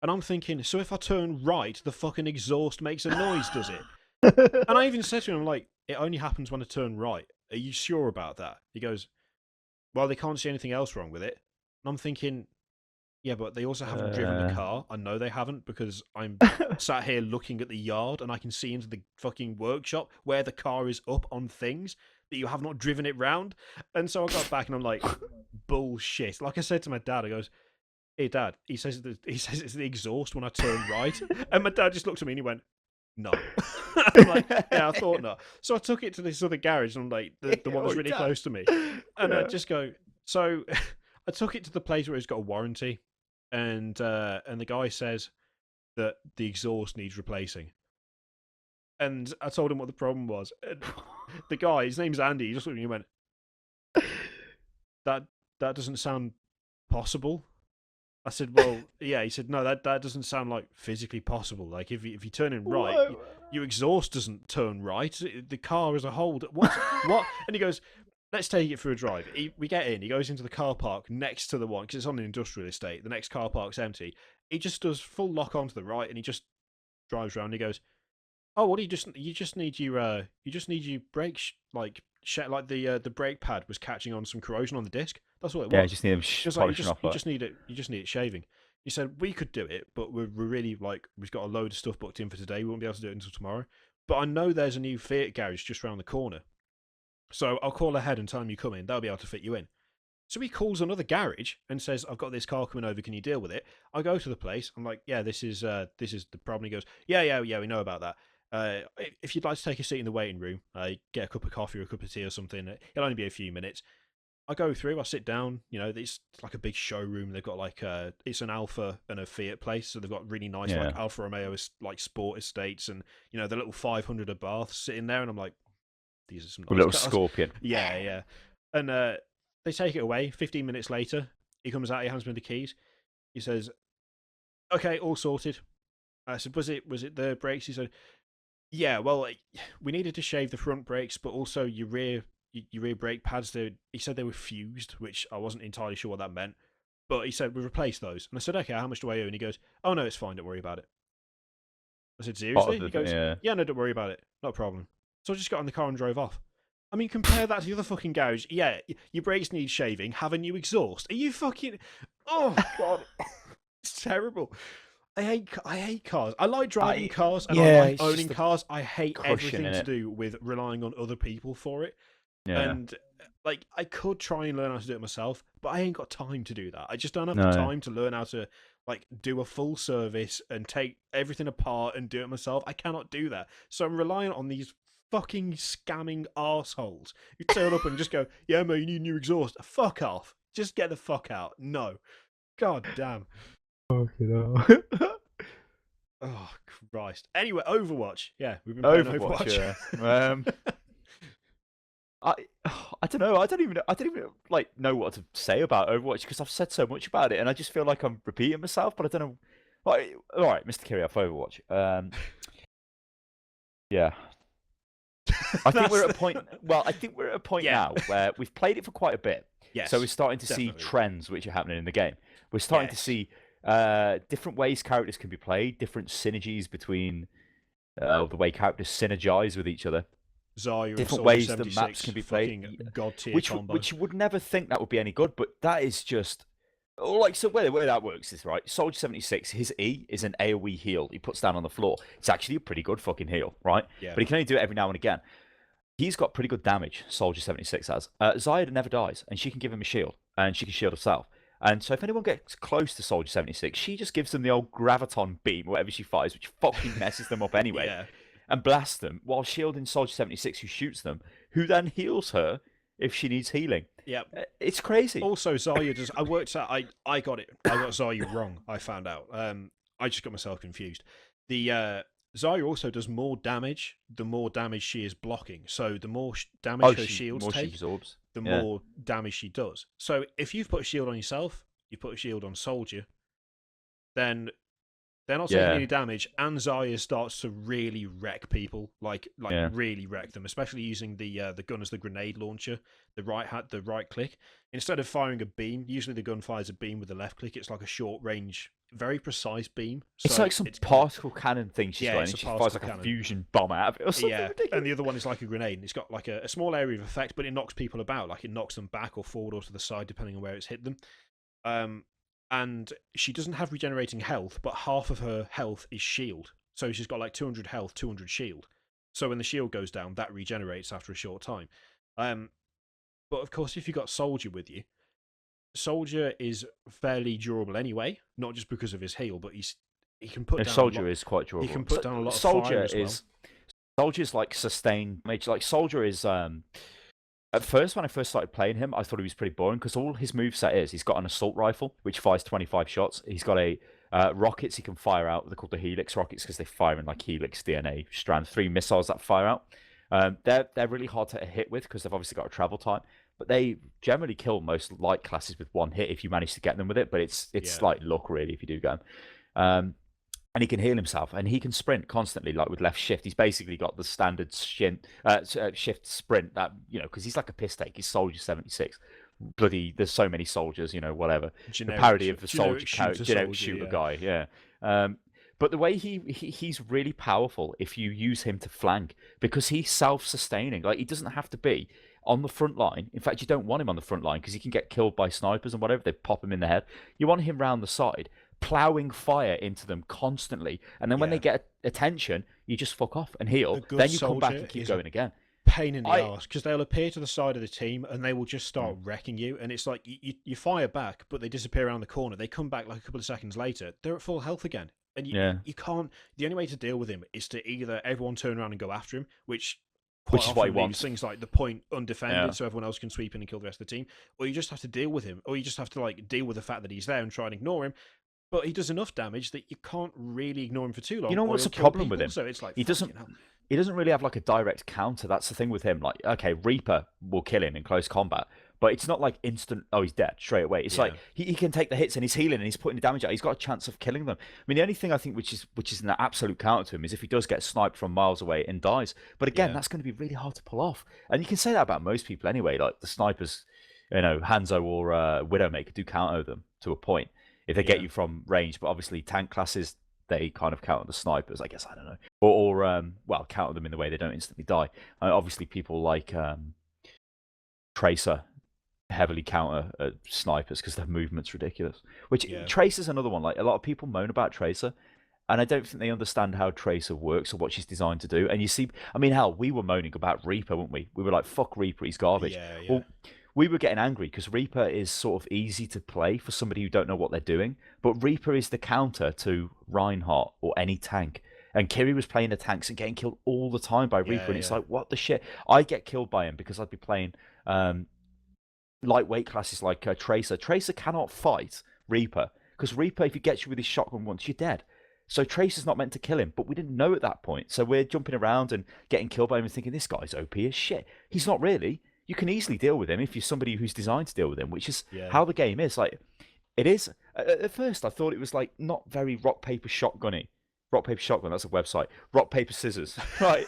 And I'm thinking, so if I turn right, the fucking exhaust makes a noise, does it? And I even said to him, I'm like, it only happens when I turn right. Are you sure about that? He goes, well, they can't see anything else wrong with it. And I'm thinking, yeah, but they also haven't driven the car. I know they haven't because I'm sat here looking at the yard and I can see into the fucking workshop where the car is up on things that you have not driven it round. And so I got back and I'm like, bullshit. Like I said to my dad, I goes, hey, Dad, he says it's the exhaust when I turn right. And my dad just looked at me and he went, no. I'm like, yeah, I thought not. So I took it to this other garage and I'm like, the one that's really close to me. And I just go, so I took it to the place where it's got a warranty. And the guy says that the exhaust needs replacing. And I told him what the problem was. And the guy, his name's Andy, he just looked at me and went, that doesn't sound possible. I said, well, yeah. He said, no, that doesn't sound like physically possible. Like if you turn in right, your exhaust doesn't turn right. The car as a whole, what? And he goes, let's take it for a drive. We get in. He goes into the car park next to the one because it's on an industrial estate. The next car park's empty. He just does full lock onto the right and he just drives around. And he goes, oh, what do you just need your brakes like the brake pad was catching on some corrosion on the disc. That's what it was. Yeah, you just need them polishing off. You just need it shaving. He said we could do it, but we're really we've got a load of stuff booked in for today. We won't be able to do it until tomorrow. But I know there's a new Fiat garage just around the corner, so I'll call ahead and tell him you come in. They'll be able to fit you in. So he calls another garage and says, I've got this car coming over. Can you deal with it? I go to the place. I'm like, yeah, this is the problem. He goes, yeah, we know about that. If you'd like to take a seat in the waiting room, get a cup of coffee or a cup of tea or something, it'll only be a few minutes. I go through, I sit down, it's like a big showroom. They've got it's an Alfa and a Fiat place, so they've got really nice Alfa Romeo sport estates and the little 500 Abarth sitting there, and I'm like, these are some nice little cars. Scorpion. Yeah. And they take it away. 15 minutes later, he comes out, he hands me the keys. He says, okay, all sorted. I said, was it the brakes? He said, yeah, well, we needed to shave the front brakes, but also your rear brake pads. He said they were fused, which I wasn't entirely sure what that meant. But he said, we've replaced those. And I said, okay, how much do I owe? And he goes, oh, no, it's fine. Don't worry about it. I said, seriously? He goes, yeah, no, don't worry about it. Not a problem. So I just got in the car and drove off. I mean, compare that to the other fucking garage. Yeah, your brakes need shaving. Have a new exhaust. Are you fucking... Oh, God. It's terrible. I hate cars. I like driving cars and I like owning cars. I hate everything to do with relying on other people for it. Yeah. And I could try and learn how to do it myself, but I ain't got time to do that. I just don't have the time to learn how to do a full service and take everything apart and do it myself. I cannot do that. So I'm reliant on these fucking scamming arseholes who turn up and just go, yeah, man, you need a new exhaust. Fuck off. Just get the fuck out. No. God damn. Fucking hell. Oh Christ! Anyway, Overwatch. Yeah, we've been playing Overwatch. Yeah. I don't know. I don't even know what to say about Overwatch because I've said so much about it, and I just feel like I'm repeating myself. But I don't know. All right, Mr. Kirioth, Overwatch. Yeah. I think we're at a point. Well, I think we're at a point now where we've played it for quite a bit. Yes, so we're starting to see trends which are happening in the game. We're starting to see different ways characters can be played, different synergies between the way characters synergize with each other. Zarya different ways the maps can be played, God tier which you would never think that would be any good, but that is just so where that works is right. Soldier 76, his E is an AoE heal he puts down on the floor. It's actually a pretty good fucking heal, right? Yeah. But he can only do it every now and again. He's got pretty good damage. Soldier 76 has. Zarya never dies, and she can give him a shield, and she can shield herself. And so if anyone gets close to Soldier 76, she just gives them the old graviton beam, whatever she fires, which fucking messes them up anyway. Yeah. And blasts them while shielding Soldier 76, who shoots them, who then heals her if she needs healing. Yeah. It's crazy. Also, Zarya does... I worked out... I got it. I got Zarya wrong, I found out. I just got myself confused. The Zarya also does more damage the more damage she is blocking. So the more damage her shields more she take, absorbs. the Yeah. more damage she does. So if you've put a shield on yourself, you put a shield on soldier, then they're not taking Yeah. any damage, and Zarya starts to really wreck people, like Yeah. really wreck them, especially using the gun as the grenade launcher, the right click. Instead of firing a beam, usually the gun fires a beam with the left click. It's like a short range, very precise beam. It's So like some it's kinda- particle cannon thing she's Yeah, got, it's and a she fires particle like a cannon. fusion bomb out of it or something yeah, ridiculous. and the other one is like a grenade, and it's got like a small area of effect, but it knocks people about. Like it knocks them back or forward or to the side, depending on where it's hit them. And she doesn't have regenerating health, but half of her health is shield. So she's got like 200 health, 200 shield. So when the shield goes down, that regenerates after a short time. But of course, if you've got Soldier with you, Soldier is fairly durable anyway, not just because of his heal, but he can put The down Soldier a lot, is quite durable. he can put down a lot of Soldier fire as well. is Soldier's like sustained damage. Like Soldier is at first, when I first started playing him, I thought he was pretty boring because all his moveset is he's got an assault rifle which fires 25 shots. He's got a rockets he can fire out. They're called the Helix rockets because they fire in like Helix DNA strands. 3 missiles that fire out. They're really hard to hit with because they've obviously got a travel time. But they generally kill most light classes with one hit if you manage to get them with it. But it's like luck really if you do get them. And he can heal himself, and he can sprint constantly, like with left shift. He's basically got the standard shift sprint that, because he's like a piss take. He's Soldier 76. Bloody, there's so many soldiers, whatever. Generic, the parody of the generic soldier, generic shooter guy, yeah. But the way he's really powerful if you use him to flank, because he's self-sustaining. Like, he doesn't have to be on the front line. In fact, you don't want him on the front line because he can get killed by snipers and whatever. They pop him in the head. You want him round the side, plowing fire into them constantly, and then when they get attention, you just fuck off and heal. Then you come back and keep going again. Pain in the arse, because they'll appear to the side of the team and they will just start wrecking you, and it's like you fire back, but they disappear around the corner. They come back like a couple of seconds later, they're at full health again, and you can't. The only way to deal with him is to either everyone turn around and go after him, which is what he wants. Things like the point undefended, so everyone else can sweep in and kill the rest of the team, or you just have to deal with him, or you just have to like deal with the fact that he's there and try and ignore him. But he does enough damage that you can't really ignore him for too long. You know what's the problem with him? So it's like he doesn't really have like a direct counter. That's the thing with him. Like, okay, Reaper will kill him in close combat, but it's not like instant, oh, he's dead straight away. It's like he can take the hits and he's healing and he's putting the damage out. He's got a chance of killing them. I mean, the only thing I think which is an absolute counter to him is if he does get sniped from miles away and dies. But again, that's going to be really hard to pull off. And you can say that about most people anyway. Like the snipers, Hanzo or Widowmaker do counter them to a point if they get you from range. But obviously tank classes, they kind of counter the snipers, I guess. I don't know. Or counter them in the way they don't instantly die. Obviously, people like Tracer heavily counter snipers because their movement's ridiculous. Tracer's another one. Like, a lot of people moan about Tracer, and I don't think they understand how Tracer works or what she's designed to do. And you see, I mean, hell, we were moaning about Reaper, weren't we? We were like, fuck Reaper, he's garbage. Well, we were getting angry because Reaper is sort of easy to play for somebody who don't know what they're doing. But Reaper is the counter to Reinhardt or any tank. And Kiri was playing the tanks and getting killed all the time by Reaper. And it's like, what the shit? I get killed by him because I'd be playing lightweight classes like Tracer. Tracer cannot fight Reaper because Reaper, if he gets you with his shotgun once, you're dead. So Tracer's not meant to kill him, but we didn't know at that point. So we're jumping around and getting killed by him and thinking, this guy's OP as shit. He's not really. You can easily deal with him if you're somebody who's designed to deal with him, which is how the game is. Like, it is. At first, I thought it was like not very rock paper shotgunny. Rock paper shotgun. That's a website. Rock paper scissors. Right.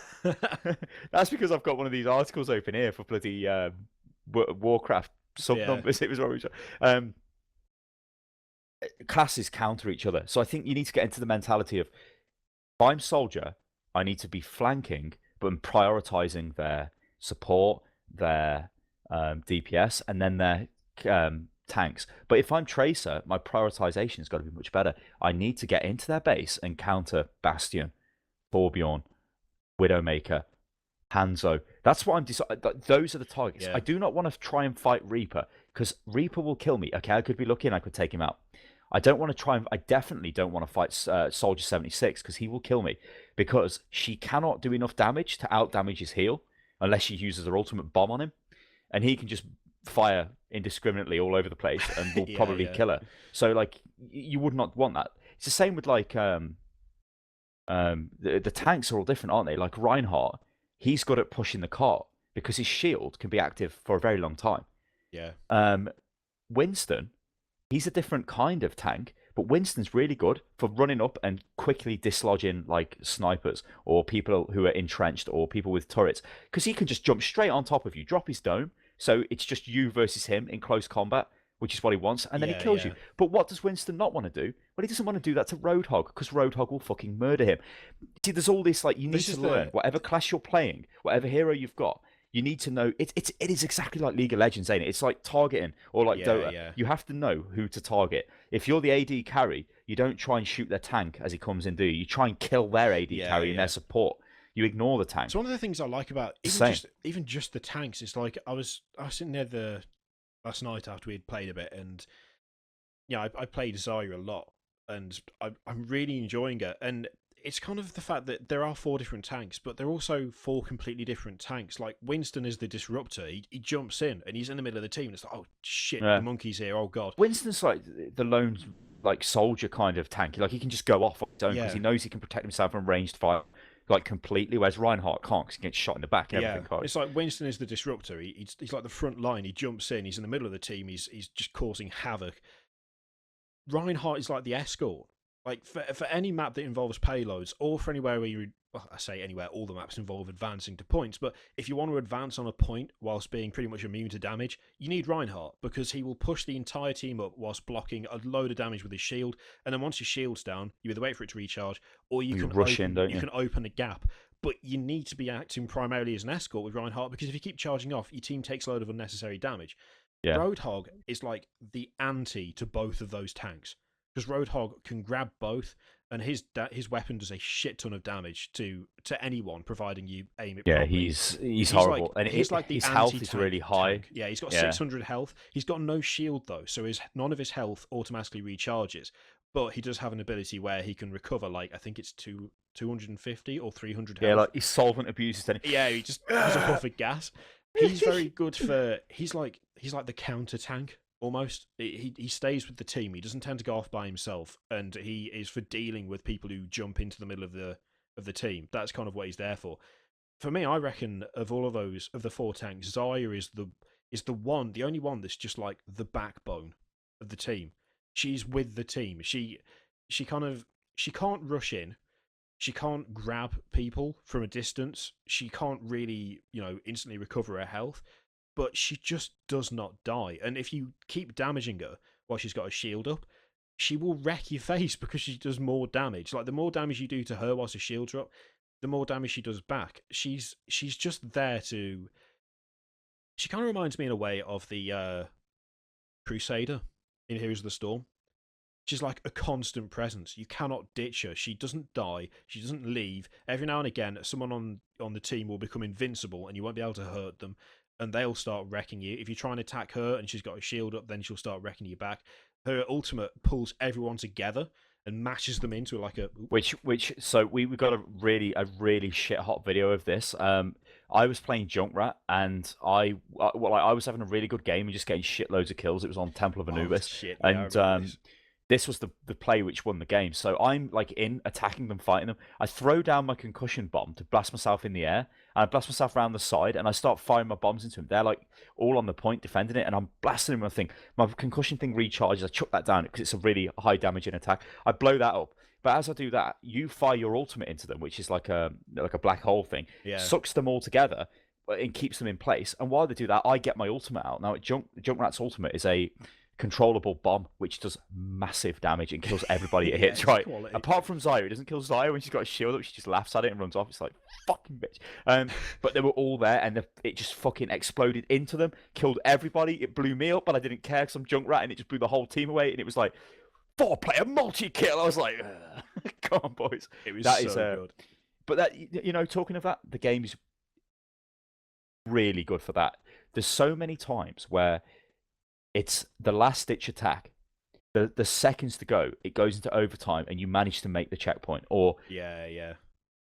That's because I've got one of these articles open here for bloody Warcraft sub numbers. It was what classes counter each other. So I think you need to get into the mentality of, if I'm soldier, I need to be flanking, but I'm prioritizing their support, their DPS, and then their tanks. But if I'm Tracer, my prioritization has got to be much better. I need to get into their base and counter Bastion, Torbjorn, Widowmaker, Hanzo. That's what I'm deciding. Those are the targets. I do not want to try and fight Reaper because Reaper will kill me. Okay, I could be lucky and I could take him out. I definitely don't want to fight Soldier 76 because he will kill me, because she cannot do enough damage to out damage his heal unless she uses her ultimate bomb on him, and he can just fire indiscriminately all over the place and will probably kill her. So, like, you would not want that. It's the same with like the tanks are all different, aren't they? Like Reinhardt, he's good at pushing the cart because his shield can be active for a very long time. Yeah. Winston, he's a different kind of tank, but Winston's really good for running up and quickly dislodging like snipers or people who are entrenched or people with turrets because he can just jump straight on top of you, drop his dome, so it's just you versus him in close combat, which is what he wants, and then he kills you. But what does Winston not want to do? Well, he doesn't want to do that to Roadhog because Roadhog will fucking murder him. See, there's all this like you need to learn whatever class you're playing, whatever hero you've got. You need to know it is exactly like League of Legends, ain't it? It's like targeting or like Dota. Yeah. You have to know who to target. If you're the AD carry, you don't try and shoot their tank as he comes in, do you? You try and kill their AD carry and their support. You ignore the tank. It's one of the things I like about even just the tanks. It's like I was sitting there last night after we had played a bit, and I played Zarya a lot, and I'm really enjoying it. And it's kind of the fact that there are 4 different tanks, but they're also 4 completely different tanks. Like Winston is the disruptor. He jumps in and he's in the middle of the team. And it's like, oh shit, the monkey's here. Oh god. Winston's like the lone like soldier kind of tank. Like he can just go off on his own because he knows he can protect himself from ranged fire like completely. Whereas Reinhardt can't because he gets shot in the back and everything. It's like Winston is the disruptor. He's like the front line. He jumps in. He's in the middle of the team. He's just causing havoc. Reinhardt is like the escort. Like, for any map that involves payloads, or for anywhere where I say anywhere, all the maps involve advancing to points, but if you want to advance on a point whilst being pretty much immune to damage, you need Reinhardt, because he will push the entire team up whilst blocking a load of damage with his shield, and then once your shield's down, you either wait for it to recharge, or you can rush in, don't you? You can open a gap. But you need to be acting primarily as an escort with Reinhardt, because if you keep charging off, your team takes a load of unnecessary damage. Yeah. Roadhog is like the anti to both of those tanks. Because Roadhog can grab both, and his weapon does a shit ton of damage to anyone, providing you aim it properly. He's horrible, and his health is really high. Tank. Yeah, he's got 600 health. He's got no shield though, so none of his health automatically recharges. But he does have an ability where he can recover, like I think it's 250 or 300 health. Yeah, like his solvent abuses. Yeah, he just has a puff of gas. He's very good for. He's like the counter tank. Almost, he stays with the team. He doesn't tend to go off by himself, and he is for dealing with people who jump into the middle of the team. That's kind of what he's there for. For me, I reckon of all of those of the 4 tanks, Zarya is the only one that's just like the backbone of the team. She's with the team. She can't rush in. She can't grab people from a distance. She can't really instantly recover her health. But she just does not die. And if you keep damaging her while she's got a shield up, she will wreck your face because she does more damage. Like, the more damage you do to her whilst her shield's up, the more damage she does back. She's just there to... She kind of reminds me in a way of the Crusader in Heroes of the Storm. She's like a constant presence. You cannot ditch her. She doesn't die. She doesn't leave. Every now and again, someone on the team will become invincible and you won't be able to hurt them. And they'll start wrecking you. If you try and attack her and she's got a shield up, then she'll start wrecking you back. Her ultimate pulls everyone together and mashes them into like a... So we got a really shit hot video of this. I was playing Junkrat and I was having a really good game and just getting shitloads of kills. It was on Temple of Anubis. Shit, yeah, and this was the play which won the game. So I'm like attacking them, fighting them. I throw down my concussion bomb to blast myself in the air, and I blast myself around the side, and I start firing my bombs into them. They're like all on the point defending it, and I'm blasting them with a thing. My concussion thing recharges. I chuck that down because it's a really high damaging attack. I blow that up. But as I do that, you fire your ultimate into them, which is like a black hole thing. Yeah. Sucks them all together and keeps them in place. And while they do that, I get my ultimate out. Now, Junkrat's ultimate is a controllable bomb which does massive damage and kills everybody it hits, right? Quality. Apart from Zarya, it doesn't kill Zarya when she's got a shield up. She just laughs at it and runs off. It's like, fucking bitch. But they were all there and it just fucking exploded into them, killed everybody. It blew me up, but I didn't care because I'm Junkrat, and it just blew the whole team away. And it was like 4-player multi-kill. I was like, come on, boys. It was that so is good. But that, talking of that, the game is really good for that. There's so many times where it's the last-ditch attack. The seconds to go, it goes into overtime, and you manage to make the checkpoint. Or yeah.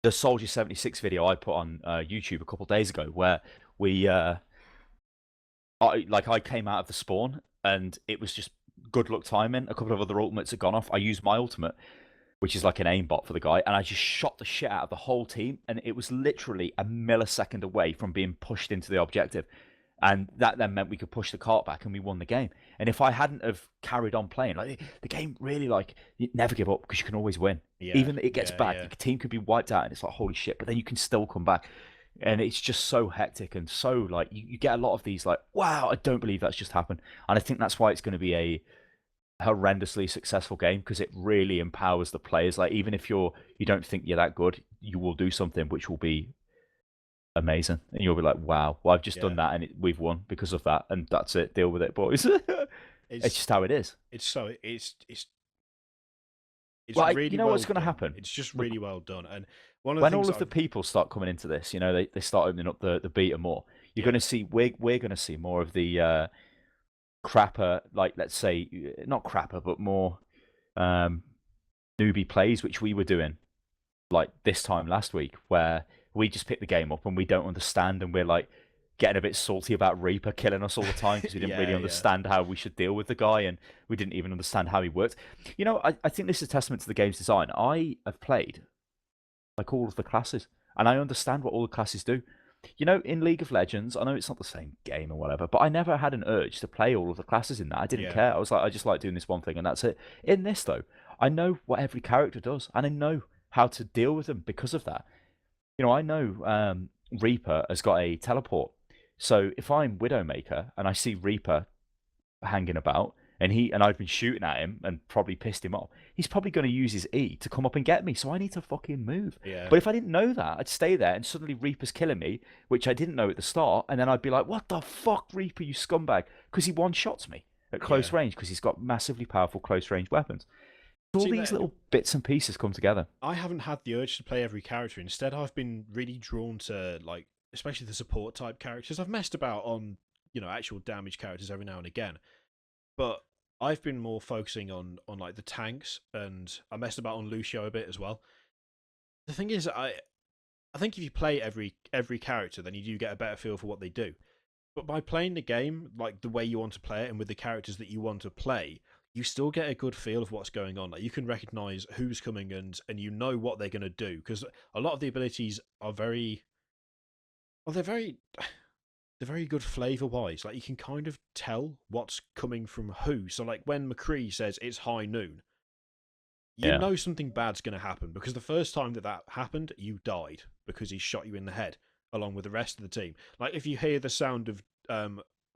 The Soldier 76 video I put on YouTube a couple of days ago, where I came out of the spawn, and it was just good luck timing. A couple of other ultimates had gone off. I used my ultimate, which is like an aimbot for the guy, and I just shot the shit out of the whole team, and it was literally a millisecond away from being pushed into the objective. And that then meant we could push the cart back and we won the game. And if I hadn't have carried on playing, like the game really, like, you never give up because you can always win. Even if it gets back, your team could be wiped out and it's like, holy shit, but then you can still come back. And it's just so hectic and so, like, you get a lot of these, like, wow, I don't believe that's just happened. And I think that's why it's going to be a horrendously successful game, because it really empowers the players. Like, even if you don't think you're that good, you will do something which will be amazing, and you'll be like, wow, well, I've just done that and we've won because of that, and that's it, deal with it, boys. It's just how it is. It's well, really, you know, well what's going to done. happen, It's just really well done. And one of the when things all of the people start coming into this, you know, they start opening up the beta more, you're going to see, we're going to see more of the crapper, like, let's say, not crapper, but more newbie plays, which we were doing like this time last week, where we just pick the game up and we don't understand, and we're like getting a bit salty about Reaper killing us all the time because we didn't really understand how we should deal with the guy, and we didn't even understand how he worked. You know, I think this is a testament to the game's design. I have played like all of the classes, and I understand what all the classes do. You know, in League of Legends, I know it's not the same game or whatever, but I never had an urge to play all of the classes in that. I didn't care. I was like, I just like doing this one thing, and that's it. In this, though, I know what every character does, and I know how to deal with them because of that. You know, I know Reaper has got a teleport. So if I'm Widowmaker and I see Reaper hanging about, and I've been shooting at him and probably pissed him off, he's probably going to use his E to come up and get me. So I need to fucking move. But if I didn't know that, I'd stay there, and suddenly Reaper's killing me, which I didn't know at the start, and then I'd be like, what the fuck, Reaper, you scumbag? Because he one-shots me at close range, because he's got massively powerful close-range weapons. All these little bits and pieces come together. I haven't had the urge to play every character. Instead, I've been really drawn to, like, especially the support type characters. I've messed about on, you know, actual damage characters every now and again, but I've been more focusing on like the tanks, and I messed about on Lucio a bit as well. The thing is, I think if you play every character, then you do get a better feel for what they do. But by playing the game like the way you want to play it and with the characters that you want to play, you still get a good feel of what's going on. Like, you can recognize who's coming, and you know what they're going to do, because a lot of the abilities are very, well, they're very good flavor wise. Like, you can kind of tell what's coming from who. So like when McCree says it's high noon, you know something bad's going to happen, because the first time that happened, you died because he shot you in the head along with the rest of the team. Like, if you hear the sound of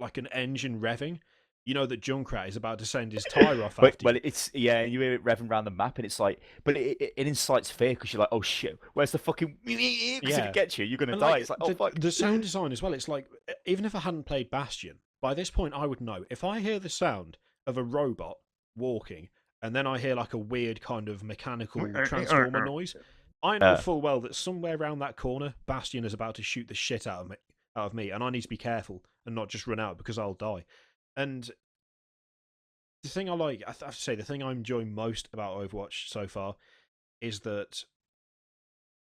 like an engine revving, you know that Junkrat is about to send his tire off after you. It's, you hear it revving around the map, and it's like, but it incites fear, because you're like, oh shit, where's the fucking, because if it gets you, you're going to die. It's like, oh fuck. The sound design as well, it's like, even if I hadn't played Bastion, by this point I would know. If I hear the sound of a robot walking, and then I hear like a weird kind of mechanical transformer noise, I know full well that somewhere around that corner, Bastion is about to shoot the shit out of me, and I need to be careful and not just run out, because I'll die. And the thing I like, I have to say, the thing I'm enjoying most about Overwatch so far is that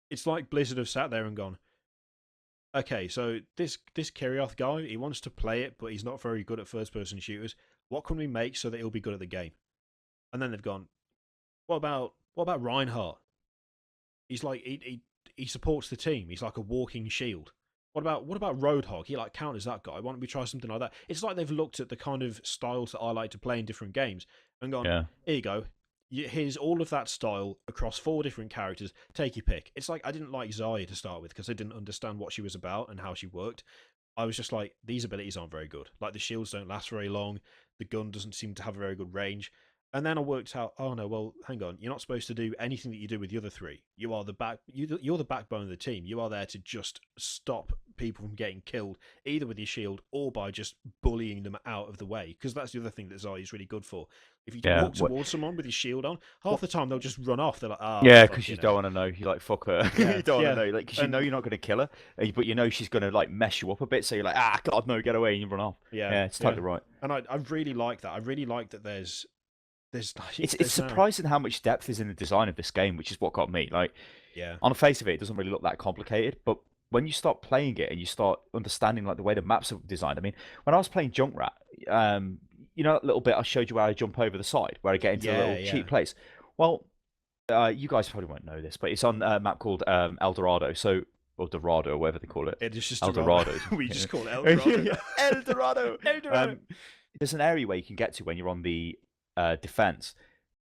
it's like Blizzard have sat there and gone, okay, so this Kirioth guy, he wants to play it, but he's not very good at first-person shooters. What can we make so that he'll be good at the game? And then they've gone, what about Reinhardt? He's like, he supports the team. He's like a walking shield. What about Roadhog? He like counters that guy. Why don't we try something like that? It's like they've looked at the kind of styles that I like to play in different games and gone, here you go. Here's all of that style across 4 different characters. Take your pick. It's like, I didn't like Zarya to start with because I didn't understand what she was about and how she worked. I was just like, these abilities aren't very good. Like, the shields don't last very long. The gun doesn't seem to have a very good range. And then I worked out, oh no, well, hang on, you're not supposed to do anything that you do with the other 3. You are you're the backbone of the team. You are there to just stop people from getting killed, either with your shield or by just bullying them out of the way. Because that's the other thing that Zarya is really good for. If you walk towards someone with your shield on, half the time they'll just run off. They're like, because you don't want to know. You like, fuck her. You don't want to know, like, because you know you're not going to kill her, but you know she's going to like mess you up a bit. So you're like, God no, get away, and you run off. Yeah, it's totally right. And I really like that. I really like that. There's it's surprising how much depth is in the design of this game, which is what got me. Like, on the face of it, it doesn't really look that complicated, but when you start playing it and you start understanding like the way the maps are designed. I mean, when I was playing Junkrat, you know that little bit I showed you where I jump over the side, where I get into a little cheap place. Well, you guys probably won't know this, but it's on a map called El Dorado. So, or Dorado, or whatever they call it. It's just El Dorado. We just call it El Dorado. El Dorado. El Dorado. There's an area where you can get to when you're on the defense,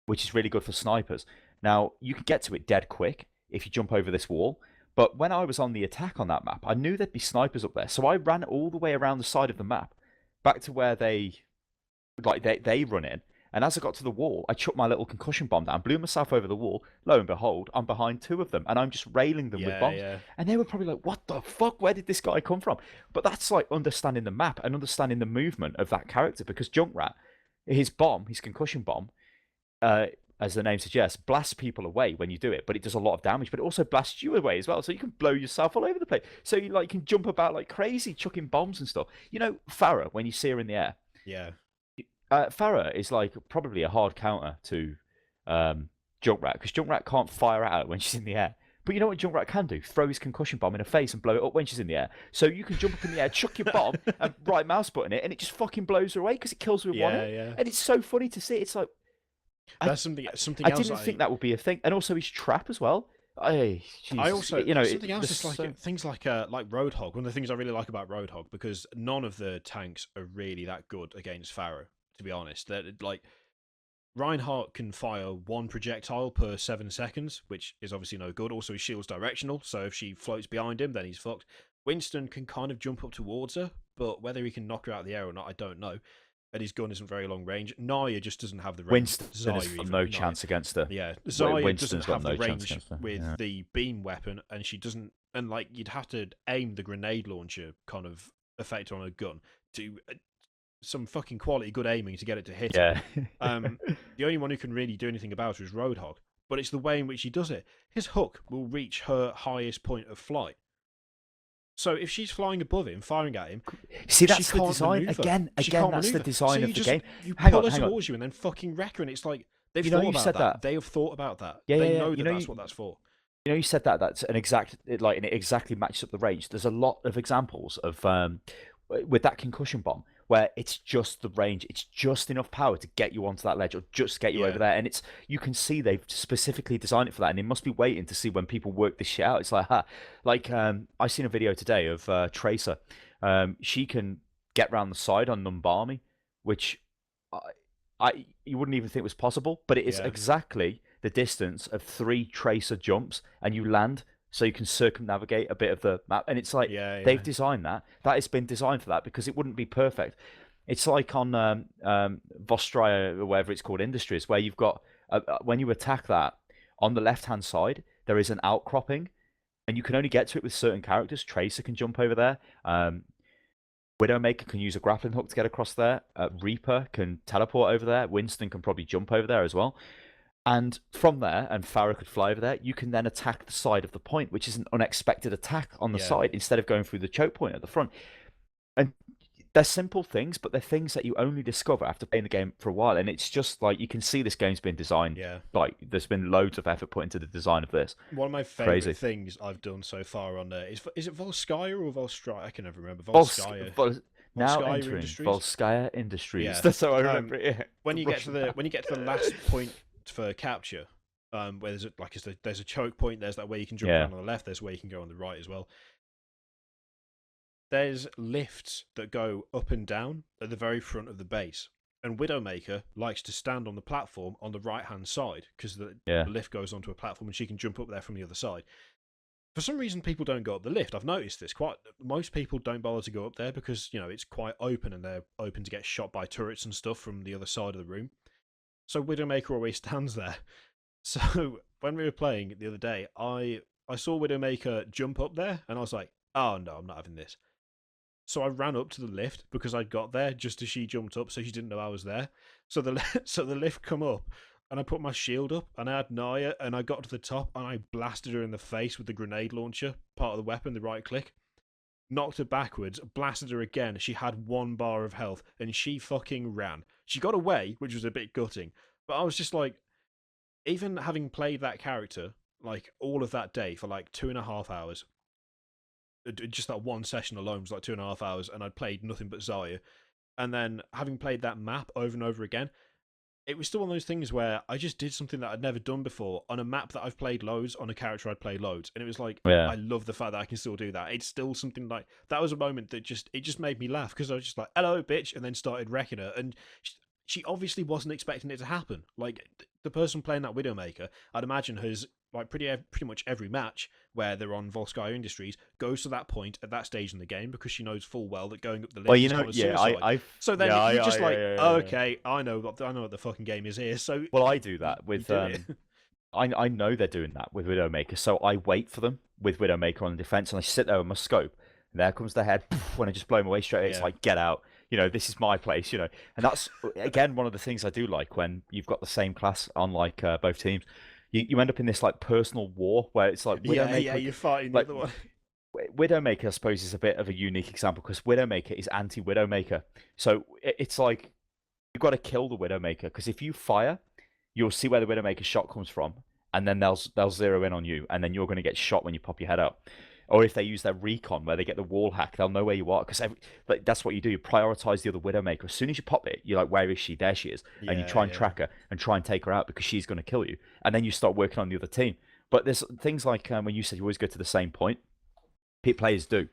which is really good for snipers. Now, you can get to it dead quick if you jump over this wall. But when I was on the attack on that map, I knew there'd be snipers up there. So I ran all the way around the side of the map, back to where they run in. And as I got to the wall, I chucked my little concussion bomb down, blew myself over the wall. Lo and behold, I'm behind two of them, and I'm just railing them with bombs. Yeah. And they were probably like, "What the fuck? Where did this guy come from?" But that's like understanding the map and understanding the movement of that character. Because Junkrat, his concussion bomb, as the name suggests, blasts people away when you do it, but it does a lot of damage. But it also blasts you away as well, so you can blow yourself all over the place. So you can jump about like crazy, chucking bombs and stuff. You know, Pharah, when you see her in the air. Yeah. Pharah is like probably a hard counter to Junkrat, because Junkrat can't fire out when she's in the air. But you know what Junkrat can do? Throw his concussion bomb in her face and blow it up when she's in the air. So you can jump up in the air, chuck your bomb, and right mouse button it, and it just fucking blows her away because it kills her with one hit. Yeah. And it's so funny to see. It's like That's something else. I didn't think that would be a thing, and also his trap as well. I also, you know, something else is like things like Roadhog. One of the things I really like about Roadhog, because none of the tanks are really that good against Pharah, to be honest. That like Reinhardt can fire one projectile per 7 seconds, which is obviously no good. Also, his shield's directional, so if she floats behind him, then he's fucked. Winston can kind of jump up towards her, but whether he can knock her out of the air or not, I don't know. And his gun isn't very long range. Naya just doesn't have the range. Winston has got no chance against her. Yeah, Zaya Winston's doesn't have got the no chance range against her. with the beam weapon, and she doesn't. And like, you'd have to aim the grenade launcher kind of effect on a gun to some fucking quality good aiming to get it to hit. Yeah. The only one who can really do anything about it is Roadhog, but it's the way in which he does it. His hook will reach her highest point of flight. So if she's flying above him, firing at him, see, that's she the can't design maneuver. again. She Again, can't that's the maneuver. design So of the game. You Hang pull on, her hang on. towards you and then fucking wreck her, and it's like they've You know, thought you about said that. that. They have thought about that. Yeah, they yeah, know you that know, that's what that's for. You know, you said that that's an exact like, and it exactly matches up the range. There's a lot of examples of with that concussion bomb where it's just the range, it's just enough power to get you onto that ledge or just get you over there, and you can see they've specifically designed it for that, and they must be waiting to see when people work this shit out. It's like, I seen a video today of Tracer. She can get round the side on Numbami, which you wouldn't even think was possible, but it is exactly the distance of 3 Tracer jumps, and you land, so you can circumnavigate a bit of the map. And it's like, they've designed that. That has been designed for that, because it wouldn't be perfect. It's like on Vostria, or whatever it's called, Industries, where you've got, when you attack that, on the left-hand side, there is an outcropping, and you can only get to it with certain characters. Tracer can jump over there. Widowmaker can use a grappling hook to get across there. Reaper can teleport over there. Winston can probably jump over there as well. And from there, and Pharah could fly over there, you can then attack the side of the point, which is an unexpected attack on the side, instead of going through the choke point at the front. And they're simple things, but they're things that you only discover after playing the game for a while. And it's just like, you can see this game's been designed. Yeah. Like, there's been loads of effort put into the design of this. One of my favourite things I've done so far on there is it Volskaya or Volstrike? I can never remember. Volskaya. Now Volskaya entering Industries? Volskaya Industries. Yeah. That's how I remember it. Yeah. When you get to the last point for capture, where there's a choke point, there's that way you can jump around on the left, there's where you can go on the right as well. There's lifts that go up and down at the very front of the base, and Widowmaker likes to stand on the platform on the right hand side, because the lift goes onto a platform and she can jump up there from the other side. For some reason, people don't go up the lift. I've noticed this. Most people don't bother to go up there because, you know, it's quite open and they're open to get shot by turrets and stuff from the other side of the room. So Widowmaker always stands there. So when we were playing the other day, I saw Widowmaker jump up there, and I was like, oh no, I'm not having this. So I ran up to the lift because I'd got there just as she jumped up, so she didn't know I was there. So the lift come up, and I put my shield up, and I had Naya, and I got to the top, and I blasted her in the face with the grenade launcher, part of the weapon, the right click. Knocked her backwards, blasted her again. She had 1 bar of health, and she fucking ran. She got away, which was a bit gutting. But I was just like, even having played that character, like, all of that day for like 2.5 hours, just that one session alone was like 2.5 hours, and I'd played nothing but Zarya. And then having played that map over and over again, it was still one of those things where I just did something that I'd never done before on a map that I've played loads, on a character I'd played loads, and it was like, Yeah. I love the fact that I can still do that. It's still something like that was a moment that just made me laugh, because I was just like, hello bitch, and then started wrecking her, and she obviously wasn't expecting it to happen. Like, the person playing that Widowmaker, I'd imagine, has like pretty much every match where they're on Volskaya Industries goes to that point at that stage in the game, because she knows full well that going up the list Well, is kind of suicide. So then you're just like, okay, I know what the fucking game is here. So well, I do that with do it. I know they're doing that with Widowmaker, so I wait for them with Widowmaker on the defense, and I sit there with my scope, and there comes the head. When I just blow them away straight, it's Yeah. like, get out. This is my place. And that's again one of the things I do like when you've got the same class on like both teams. You end up in this like personal war where it's like Widowmaker. You're fighting like, the other one. Widowmaker, I suppose, is a bit of a unique example because Widowmaker is anti-Widowmaker. So it's like you've got to kill the Widowmaker, because if you fire, you'll see where the Widowmaker shot comes from, and then they'll zero in on you, and then you're going to get shot when you pop your head out. Or if they use their recon where they get the wall hack, they'll know where you are, because that's what you do. You prioritize the other Widowmaker. As soon as you pop it, you're like, where is she? There she is. And you try and track her and try and take her out, because she's going to kill you. And then you start working on the other team. But there's things like when you said you always go to the same point, players do.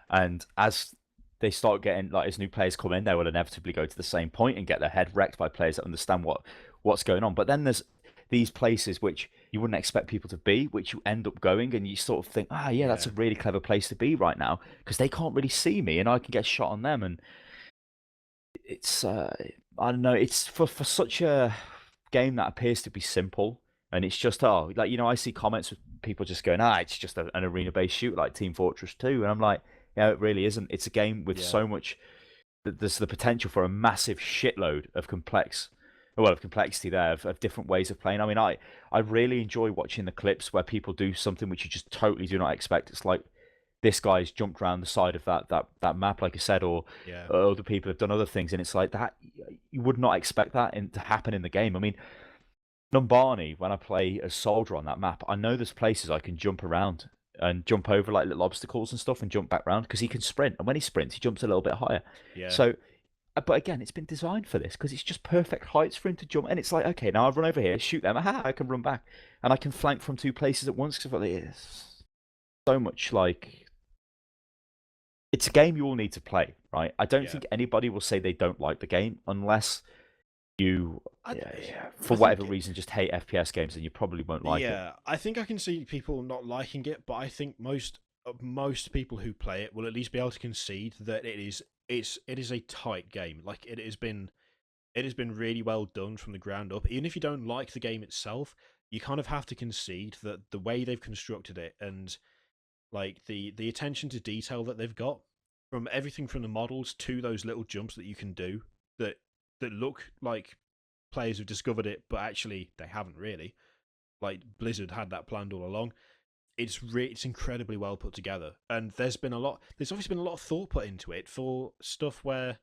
And as they start getting, like, as new players come in, they will inevitably go to the same point and get their head wrecked by players that understand what's going on. But then there's these places which you wouldn't expect people to be, which you end up going, and you sort of think, that's a really clever place to be right now, because they can't really see me and I can get shot on them. And it's I don't know, it's for such a game that appears to be simple, and it's just I see comments with people just going, it's just an arena based shoot like Team Fortress 2, and I'm like, it really isn't. It's a game with so much. There's the potential for a massive shitload of complexity there, of different ways of playing. I mean, I really enjoy watching the clips where people do something which you just totally do not expect. It's like, this guy's jumped around the side of that map, like I said, or other people have done other things, and it's like that. You would not expect that to happen in the game. I mean, Numbani, when I play as Soldier on that map, I know there's places I can jump around and jump over like little obstacles and stuff and jump back around, because he can sprint, and when he sprints, he jumps a little bit higher. Yeah. So, but again, it's been designed for this, because it's just perfect heights for him to jump, and it's like, okay, now I've run over here, shoot them, I can run back, and I can flank from two places at once. Because it's so much like, it's a game you all need to play, right? I don't think anybody will say they don't like the game unless you, for whatever reason, just hate FPS games, and you probably won't like it. Yeah, I think I can see people not liking it, but I think most people who play it will at least be able to concede that it is a tight game. Like, it has been really well done from the ground up. Even if you don't like the game itself, you kind of have to concede that the way they've constructed it, and like the attention to detail that they've got, from everything from the models to those little jumps that you can do that look like players have discovered it, but actually they haven't really. Like, Blizzard had that planned all along. It's incredibly well put together, and there's obviously been a lot of thought put into it for stuff where,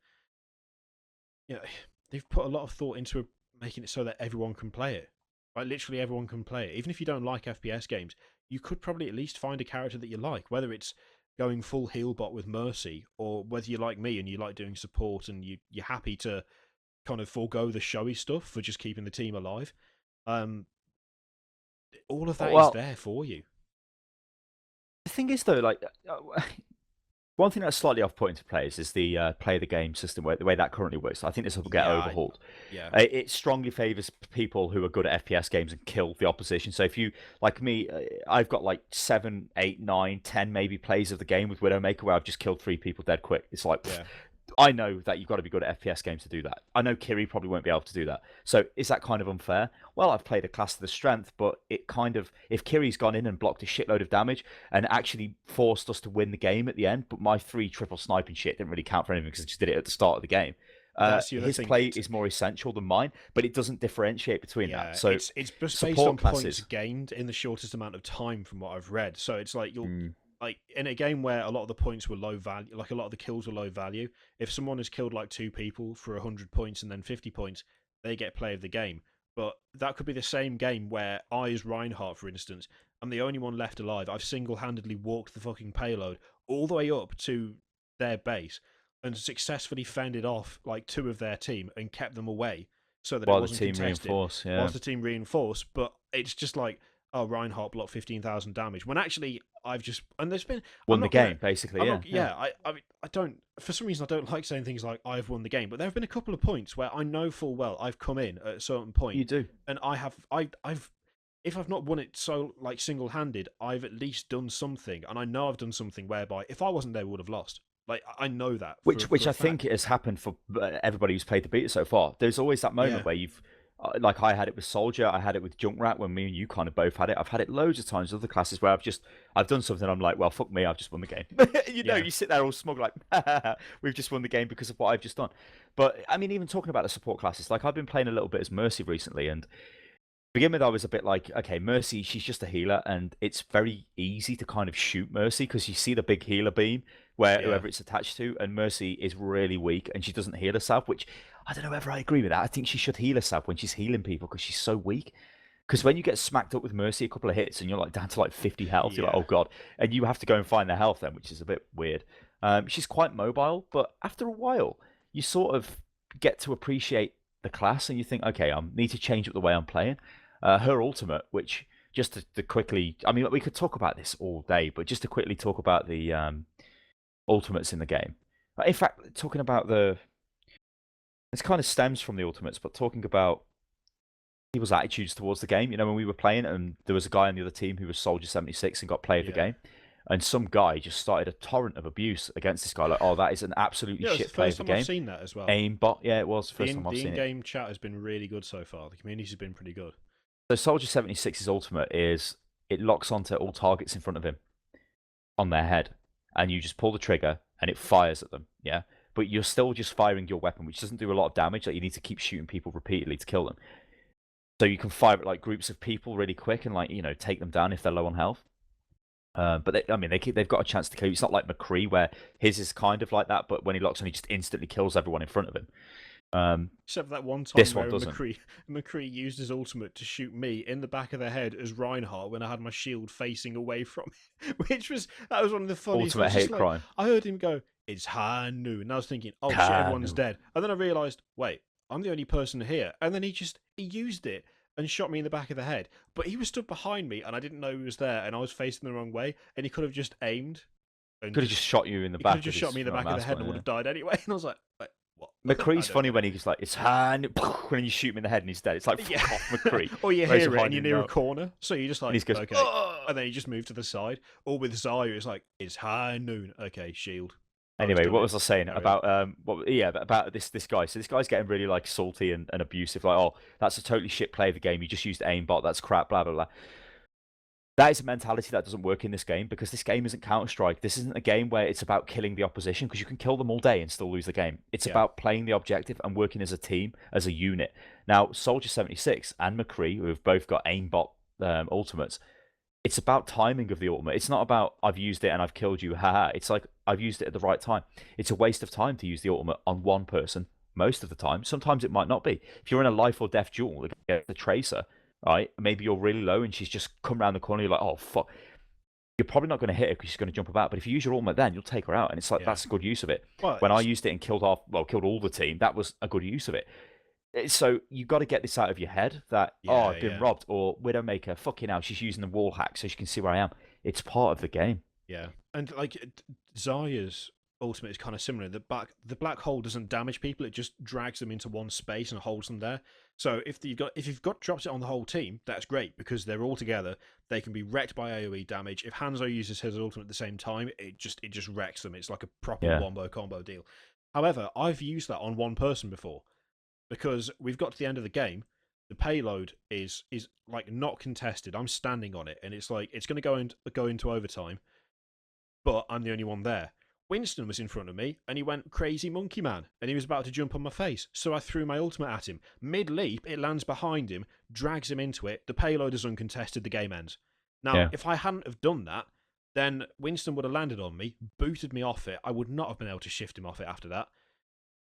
they've put a lot of thought into making it so that everyone can play it. Like, literally everyone can play it. Even if you don't like FPS games, you could probably at least find a character that you like, whether it's going full heal bot with Mercy, or whether you're like me and you like doing support and you're happy to kind of forego the showy stuff for just keeping the team alive. All of that is there for you. The thing is, though, like, one thing that's slightly off-putting to players is the play the game system, the way that currently works. I think this will get overhauled. It strongly favors people who are good at FPS games and kill the opposition. So if you, like me, I've got like 7, 8, 9, 10 maybe plays of the game with Widowmaker where I've just killed 3 people dead quick. It's like, I know that you've got to be good at FPS games to do that. I know Kiri probably won't be able to do that. So is that kind of unfair? Well, I've played a class to the strength, but it kind of, if Kiri's gone in and blocked a shitload of damage and actually forced us to win the game at the end, but my 3 triple sniping shit didn't really count for anything because I just did it at the start of the game. His play is more essential than mine, but it doesn't differentiate between that. So it's just based on points gained in the shortest amount of time from what I've read. So it's like like, in a game where a lot of the points were low value, like a lot of the kills were low value, if someone has killed like 2 people for 100 points and then 50 points, they get play of the game. But that could be the same game where I, as Reinhardt, for instance, I'm the only one left alive. I've single-handedly walked the fucking payload all the way up to their base and successfully fended off like 2 of their team and kept them away so that it While the wasn't team contested. reinforce, yeah. Whilst the team reinforced, but it's just like, oh, Reinhardt blocked 15,000 damage. When actually, I've just and there's been Won the game, basically. I don't. For some reason, I don't like saying things like I've won the game, but there have been a couple of points where I know full well I've come in at a certain point. You do, and I've if I've not won it so like single-handed, I've at least done something, and I know I've done something whereby if I wasn't there, we would have lost. Like I know that. which for I a think fact. has happened for everybody who's played the beta so far. There's always that moment Yeah. where you've, like I had it with Soldier, I had it with Junkrat when me and you kind of both had it. I've had it loads of times with other classes where I've done something. I'm like, well, fuck me, I've just won the game. Yeah. You sit there all smug like, we've just won the game because of what I've just done. But I mean, even talking about the support classes, like I've been playing a little bit as Mercy recently, and to begin with, I was a bit like, okay, Mercy, she's just a healer, and it's very easy to kind of shoot Mercy because you see the big healer beam where Yeah. whoever it's attached to, and Mercy is really weak and she doesn't heal herself, which I don't know whether I agree with that. I think she should heal herself when she's healing people because she's so weak. Because when you get smacked up with Mercy a couple of hits and you're like down to like 50 health, you're like, Yeah. oh god, and you have to go and find their health then, which is a bit weird. She's quite mobile, but after a while, you sort of get to appreciate the class and you think, okay, I need to change up the way I'm playing. Her ultimate, which just to quickly, I mean, we could talk about this all day, but just to quickly talk about the ultimates in the game. In fact, talking about this kind of stems from the ultimates, but talking about people's attitudes towards the game. You know, when we were playing and there was a guy on the other team who was Soldier 76 and got play of the Yeah. game, and some guy just started a torrent of abuse against this guy. Like, oh, that is an absolutely Yeah, it's the shit play of first the time I've game. seen that as well. Aimbot, yeah, it was the The first time I've seen it. in-game chat has been really good so far. The community's been pretty good. So Soldier 76's ultimate is it locks onto all targets in front of him on their head, and you just pull the trigger and it fires at them. Yeah, but you're still just firing your weapon, which doesn't do a lot of damage. Like you need to keep shooting people repeatedly to kill them. So you can fire at like groups of people really quick and like take them down if they're low on health. But they've got a chance to kill you. It's not like McCree where his is kind of like that, but when he locks on, he just instantly kills everyone in front of him. Except for that one time This one where doesn't. McCree used his ultimate to shoot me in the back of the head as Reinhardt when I had my shield facing away from him, that was one of the funniest. Ultimate It was just hate like, crime. I heard him go, "It's Hanu," and I was thinking, "Oh shit, everyone's Hanu. dead." And then I realised, wait, I'm the only person here. And then he used it and shot me in the back of the head. But he was stood behind me, and I didn't know he was there, and I was facing the wrong way, and he could have just aimed. And Could have just shot you in the he back. could have just shot me in the back of the head and I would have died anyway. And I was like, wait, what? McCree's I funny don't when he's like, it's hand, when you shoot him in the head and he's dead. It's like, fuck off, McCree. Or you Raise hear your it hand and you're in near a doubt. corner, so you just like, And he goes, okay. "Ugh." And then you just move to the side. Or with Zaya, it's like, it's high noon. Okay, shield. Anyway, done what it. was I saying Carry about about this guy? So this guy's getting really like salty and abusive. Like, oh, that's a totally shit play of the game. You just used aimbot. That's crap. Blah blah blah. That is a mentality that doesn't work in this game because this game isn't Counter-Strike. This isn't a game where it's about killing the opposition because you can kill them all day and still lose the game. It's Yeah. about playing the objective and working as a team, as a unit. Now, Soldier 76 and McCree, who have both got aimbot ultimates, it's about timing of the ultimate. It's not about I've used it and I've killed you, haha. It's like I've used it at the right time. It's a waste of time to use the ultimate on one person most of the time. Sometimes it might not be. If you're in a life or death duel against the Tracer, right? Maybe you're really low and she's just come around the corner. You're like, oh fuck. You're probably not going to hit her because she's going to jump about. But if you use your ultimate, then you'll take her out, and it's like Yeah. that's a good use of it. Well, When I it's- used it and killed all the team, that was a good use of it. So you got to get this out of your head that Yeah, I've been yeah. robbed, or Widowmaker, fucking hell, she's using the wall hack so she can see where I am. It's part of the game. Yeah, and like Zarya's ultimate is kind of similar. The black hole doesn't damage people; it just drags them into one space and holds them there. So if you've got drops it on the whole team, that's great because they're all together. They can be wrecked by AOE damage. If Hanzo uses his ultimate at the same time, it just wrecks them. It's like a proper wombo combo deal. However, I've used that on one person before because we've got to the end of the game. The payload is like not contested. I'm standing on it, and it's like it's going to go into overtime, but I'm the only one there. Winston was in front of me, and he went crazy monkey man, and he was about to jump on my face. So I threw my ultimate at him. Mid leap, it lands behind him, drags him into it. The payload is uncontested. The game ends. Now, if I hadn't have done that, then Winston would have landed on me, booted me off it. I would not have been able to shift him off it after that,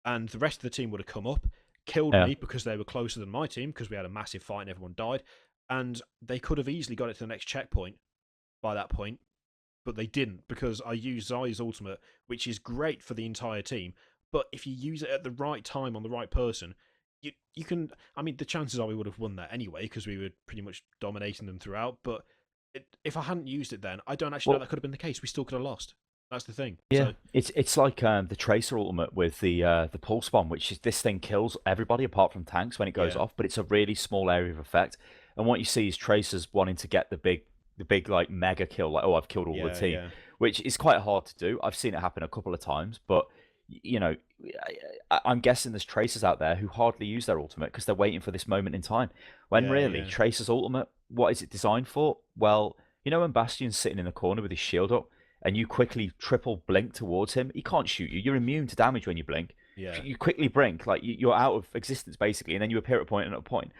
and the rest of the team would have come up, killed me because they were closer than my team because we had a massive fight and everyone died, and they could have easily got it to the next checkpoint by that point. but they didn't because I used Zai's ultimate, which is great for the entire team. But if you use it at the right time on the right person, you can. I mean, the chances are we would have won that anyway because we were pretty much dominating them throughout. But if I hadn't used it, then I don't actually know that could have been the case. We still could have lost. That's the thing. Yeah, So, it's like the Tracer ultimate with the pulse bomb, which is this thing kills everybody apart from tanks when it goes off, but it's a really small area of effect. And what you see is Tracers wanting to get the big like mega kill, like, oh, I've killed all the team, which is quite hard to do. I've seen it happen a couple of times, but you know, I'm guessing there's Tracers out there who hardly use their ultimate because they're waiting for this moment in time. When really Tracer's ultimate, what is it designed for? Well, you know when Bastion's sitting in the corner with his shield up, and you quickly triple blink towards him, he can't shoot you. You're immune to damage when you blink. yeah, You quickly blink, like you're out of existence basically, and then you appear at a point and at a point.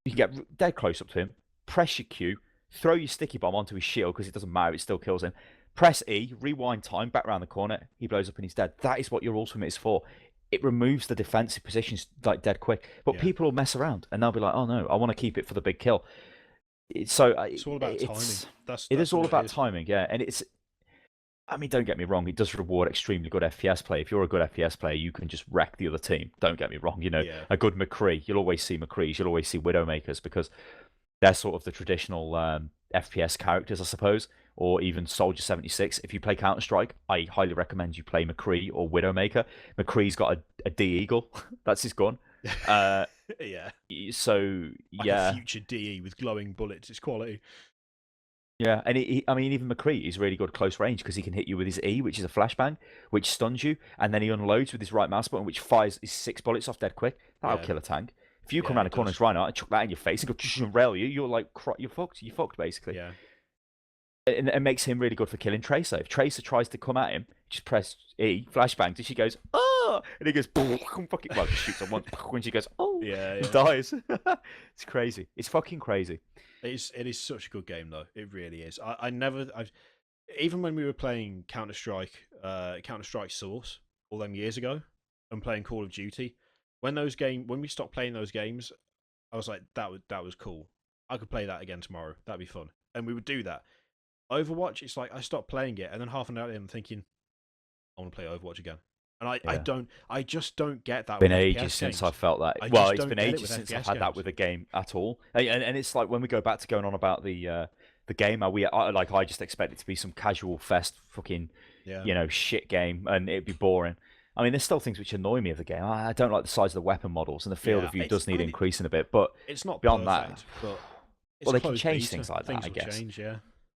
You can get dead close up to him, press your Q, throw your sticky bomb onto his shield because it doesn't matter, it still kills him. Press E, rewind time, back around the corner, he blows up and he's dead. That is what your ultimate is for. It removes the defensive positions like dead quick. But people will mess around and they'll be like, oh no, I want to keep it for the big kill. It's all about timing. It is all about timing, yeah. And I mean, don't get me wrong, it does reward extremely good FPS play. If you're a good FPS player, you can just wreck the other team. Don't get me wrong, you know, a good McCree, you'll always see McCrees, you'll always see Widowmakers because they're sort of the traditional FPS characters, I suppose, or even Soldier 76. If you play Counter-Strike, I highly recommend you play McCree or Widowmaker. McCree's got a D-Eagle, that's his gun. Yeah. So, like a future DE with glowing bullets, it's quality. Yeah, and I mean, even McCree is really good close range because he can hit you with his E, which is a flashbang, which stuns you, and then he unloads with his right mouse button, which fires his 6 bullets off dead quick. That'll kill a tank. If you come around the corner and Rhino and chuck that in your face and go and rail you, you're like, you're fucked. You're fucked, basically. Yeah. And it makes him really good for killing Tracer. If Tracer tries to come at him, just press E, flashbang, and she goes, oh! And he goes, fucking, well, shoots on one, and she goes, oh! And dies. It's crazy. It's fucking crazy. It is such a good game though. It really is. Even when we were playing Counter-Strike Source all them years ago and playing Call of Duty, when we stopped playing those games, I was like, that was cool. I could play that again tomorrow. That'd be fun. And we would do that. Overwatch, it's like I stopped playing it and then half an hour in I'm thinking, I want to play Overwatch again. And I just don't get that. It's been ages since I felt that. Well, it's been ages since I've had that with a game at all. And it's like when we go back to going on about the game, I just expect it to be some casual fest fucking shit game, and it'd be boring. I mean, there's still things which annoy me of the game. I don't like the size of the weapon models, and the field of view does need increasing a bit. But it's not beyond perfect, that. But they can change things like that. I guess. Change,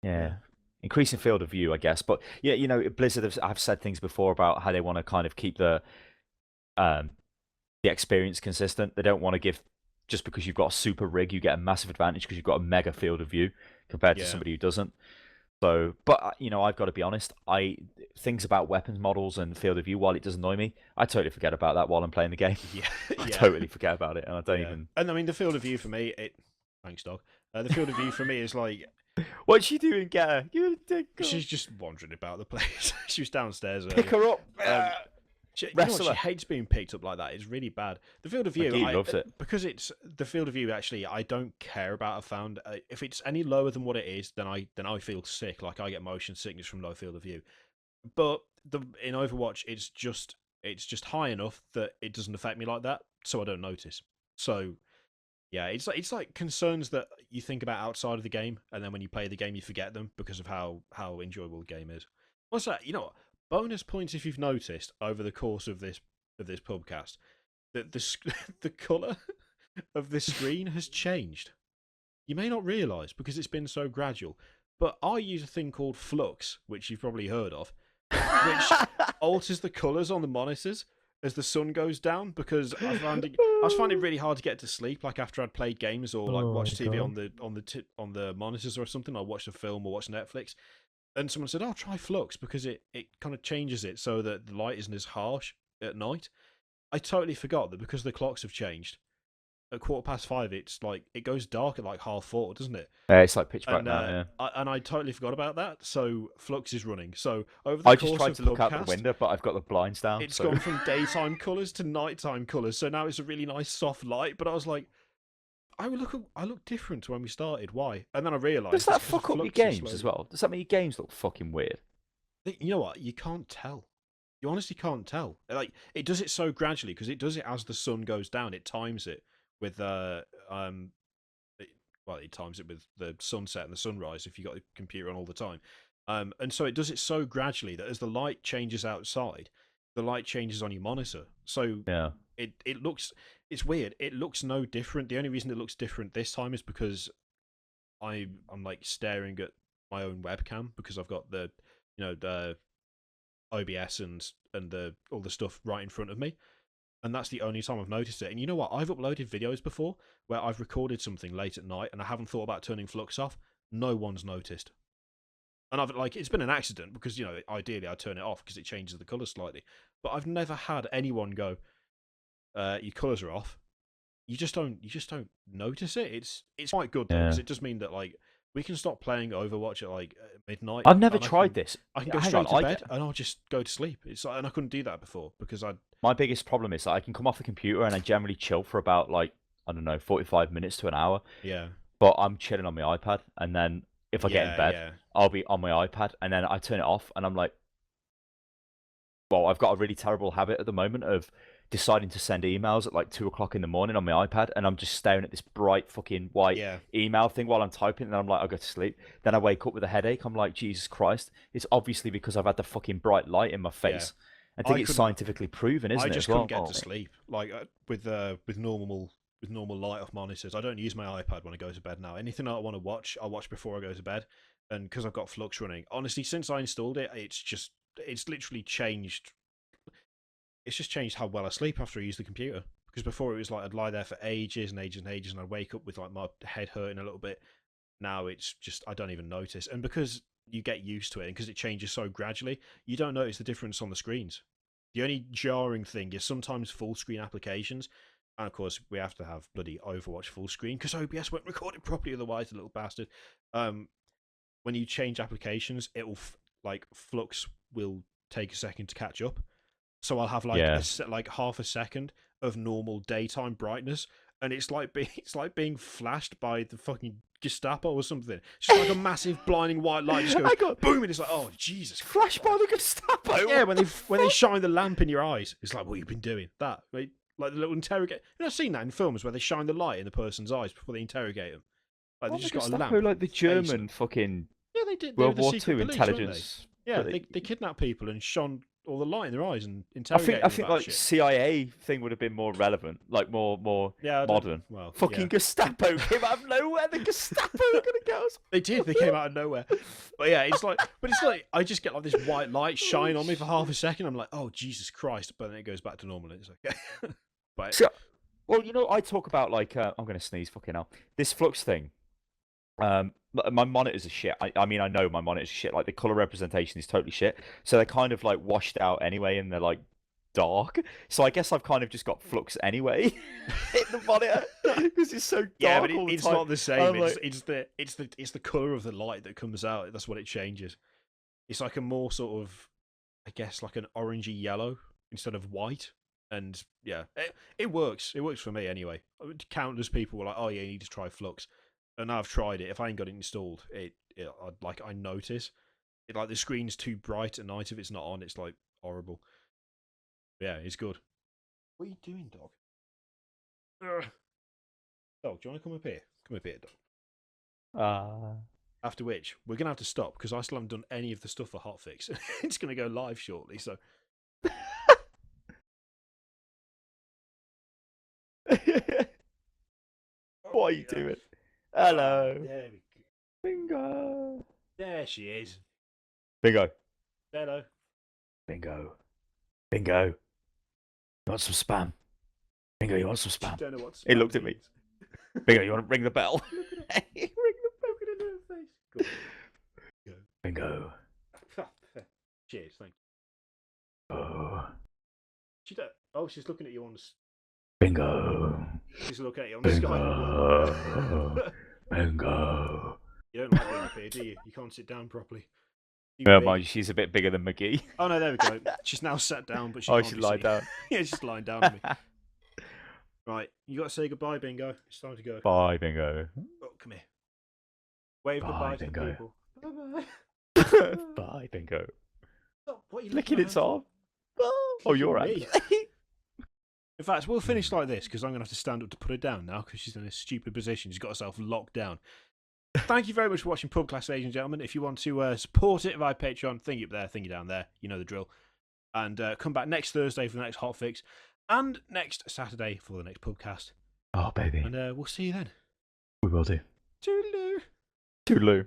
yeah. Increasing field of view, I guess. But yeah, you know, Blizzard have said things before about how they want to kind of keep the experience consistent. They don't want to give, just because you've got a super rig, you get a massive advantage because you've got a mega field of view compared to somebody who doesn't. So, but you know, I've got to be honest. Things about weapons models and field of view, while it does annoy me, I totally forget about that while I'm playing the game. I totally forget about it, and I don't even. And I mean, the field of view for me, thanks, dog. The field of view for me is like. What's she doing, get her? She's just wandering about the place. She was downstairs. Pick her up. She hates being picked up like that. It's really bad. The field of view, loves it because it's the field of view. Actually, I don't care about. I found if it's any lower than what it is, then I feel sick. Like I get motion sickness from low field of view. But in Overwatch, it's just high enough that it doesn't affect me like that, so I don't notice. So. Yeah, it's like concerns that you think about outside of the game, and then when you play the game, you forget them because of how enjoyable the game is. What's that? You know what? Bonus points if you've noticed over the course of this pubcast that the colour of the screen has changed. You may not realise because it's been so gradual, but I use a thing called Flux, which you've probably heard of, which alters the colours on the monitors as the sun goes down, because I was finding it really hard to get to sleep, like after I'd played games or like watched TV on the monitors or something. I watched a film or watched Netflix, and someone said, "Oh, try Flux because it kind of changes it so that the light isn't as harsh at night." I totally forgot that because the clocks have changed. At 5:15, it's like it goes dark at like 4:30, doesn't it? Yeah, it's like pitch black now. Yeah. And I totally forgot about that. So Flux is running. So over the course just tried of to look out the window, but I've got the blinds down. It's gone from daytime colours to nighttime colours. So now it's a really nice soft light. But I was like, I look different to when we started. Why? And then I realised Does that it's 'cause of fuck up your Flux games is as slow. well? Does that mean your games look fucking weird? You know what? You can't tell. You honestly can't tell. Like it does it so gradually because it does it as the sun goes down. It times it with it times it with the sunset and the sunrise if you got the computer on all the time. And so it does it so gradually that as the light changes outside, the light changes on your monitor. So Yeah. it looks it's weird. It looks no different. The only reason it looks different this time is because I'm like staring at my own webcam because I've got the the OBS and the all the stuff right in front of me. And that's the only time I've noticed it. And you know what? I've uploaded videos before where I've recorded something late at night and I haven't thought about turning Flux off. No one's noticed. And I've like it's been an accident because ideally I turn it off because it changes the colour slightly. But I've never had anyone go, your colours are off. You just don't notice it. It's quite good though because Yeah. it does mean that like we can stop playing Overwatch at like midnight. I've never and tried this. I can go Hang straight on, to bed and I'll just go to sleep. It's like, and I couldn't do that before because My biggest problem is that I can come off the computer and I generally chill for about like, I don't know, 45 minutes to an hour. yeah. But I'm chilling on my iPad, and then if I get in bed, Yeah. I'll be on my iPad, and then I turn it off, and I'm like, well, I've got a really terrible habit at the moment of deciding to send emails at like 2 o'clock in the morning on my iPad, and I'm just staring at this bright fucking white Yeah. email thing while I'm typing, and I'm like, I go to sleep. Then I wake up with a headache. I'm like, Jesus Christ! It's obviously because I've had the fucking bright light in my face. I think it's couldn't- scientifically proven, isn't I it? just as well? couldn't get to sleep. Like with normal light off monitors. I don't use my iPad when I go to bed now. Anything I want to watch, I watch before I go to bed. And because I've got Flux running, honestly, since I installed it, it's literally changed. It's just changed how well I sleep after I use the computer. Because before it was like I'd lie there for ages and ages and ages, and I'd wake up with like my head hurting a little bit. Now it's just I don't even notice, and because you get used to it, and because it changes so gradually, you don't notice the difference on the screens. The only jarring thing is sometimes full screen applications, and of course we have to have bloody Overwatch full screen because OBS won't record it properly otherwise, the little bastard. When you change applications, it will like Flux will take a second to catch up. So I'll have like Yeah. like half a second of normal daytime brightness, and it's like being flashed by the fucking Gestapo or something. It's just like a massive blinding white light just I goes got boom, and it's like, oh Jesus! flash by the Gestapo. Yeah, What when the they fuck? shine the lamp in your eyes, it's like, what you've been doing? That right? Like the little interrogate. I've seen that in films where they shine the light in the person's eyes before they interrogate them. Like they What, just the got a Gestapo, lamp. like the facing German them. fucking Yeah, they did. They were World the War secret II police, weren't they? intelligence. Yeah, but they kidnapped people and shone all the light in their eyes and I interrogated think them about like shit. CIA thing would have been more relevant, like more Yeah, I don't- modern. Well, Fucking yeah. Gestapo came out of nowhere. The Gestapo are gonna get us. They did. They came out of nowhere. But yeah, it's like I just get like this white light shine on me for half a second. I'm like, oh Jesus Christ! But then it goes back to normal. And it's okay. But So, well, I talk about like I'm gonna sneeze. Fucking hell. This Flux thing. My monitors are shit. I mean, I know my monitors are shit. Like the color representation is totally shit. So they're kind of like washed out anyway, and they're like dark. So I guess I've kind of just got Flux anyway in the monitor because it's so dark. yeah, but all the it's time. not the same. I'm It's the color of the light that comes out. That's what it changes. It's like a more sort of, I guess, like an orangey yellow instead of white. And yeah, it works. It works for me anyway. Countless people were like, "Oh yeah, you need to try Flux," and I've tried it. If I ain't got it installed, I notice it. Like the screen's too bright at night if it's not on. It's like horrible. Yeah, it's good. What are you doing, dog? Ugh. Dog, do you want to come up here? Come up here, dog. After which, we're going to have to stop because I still haven't done any of the stuff for Hotfix. It's going to go live shortly, so... What are you doing? Hello. There we go. Bingo. There she is. Bingo. Hello. Bingo. Bingo. You want some spam? Bingo, you want some spam? Don't know what He looked at me. Bingo, you want to ring the bell? Ring the bell. Cool. Go. Bingo. Cheers, thank you. Oh. She's looking at you on the... Bingo. She's looking at you on the Bingo. Skype. Bingo. You don't like being up here, do you? You can't sit down properly. Never mind, she's a bit bigger than McGee. Oh no, there we go. She's now sat down, but she Oh, can't she's be lying seen. down. Yeah, she's lying down on me. Right, you got to say goodbye, Bingo. It's time to go. Bye, Bingo. Oh, come here. Wave Bye, goodbye to the Bingo. people. Bye-bye. Bye, Bingo. Stop. What are you Licking my its hand for? arm. Oh, you're right. Me. In fact, we'll finish like this because I'm going to have to stand up to put her down now because she's in a stupid position. She's got herself locked down. Thank you very much for watching Pubcast, ladies and gentlemen. If you want to support it via Patreon, thingy up there, thingy down there. You know the drill. And come back next Thursday for the next hotfix and next Saturday for the next Pubcast. Oh, baby. And we'll see you then. We will do. Toodaloo. Toodaloo.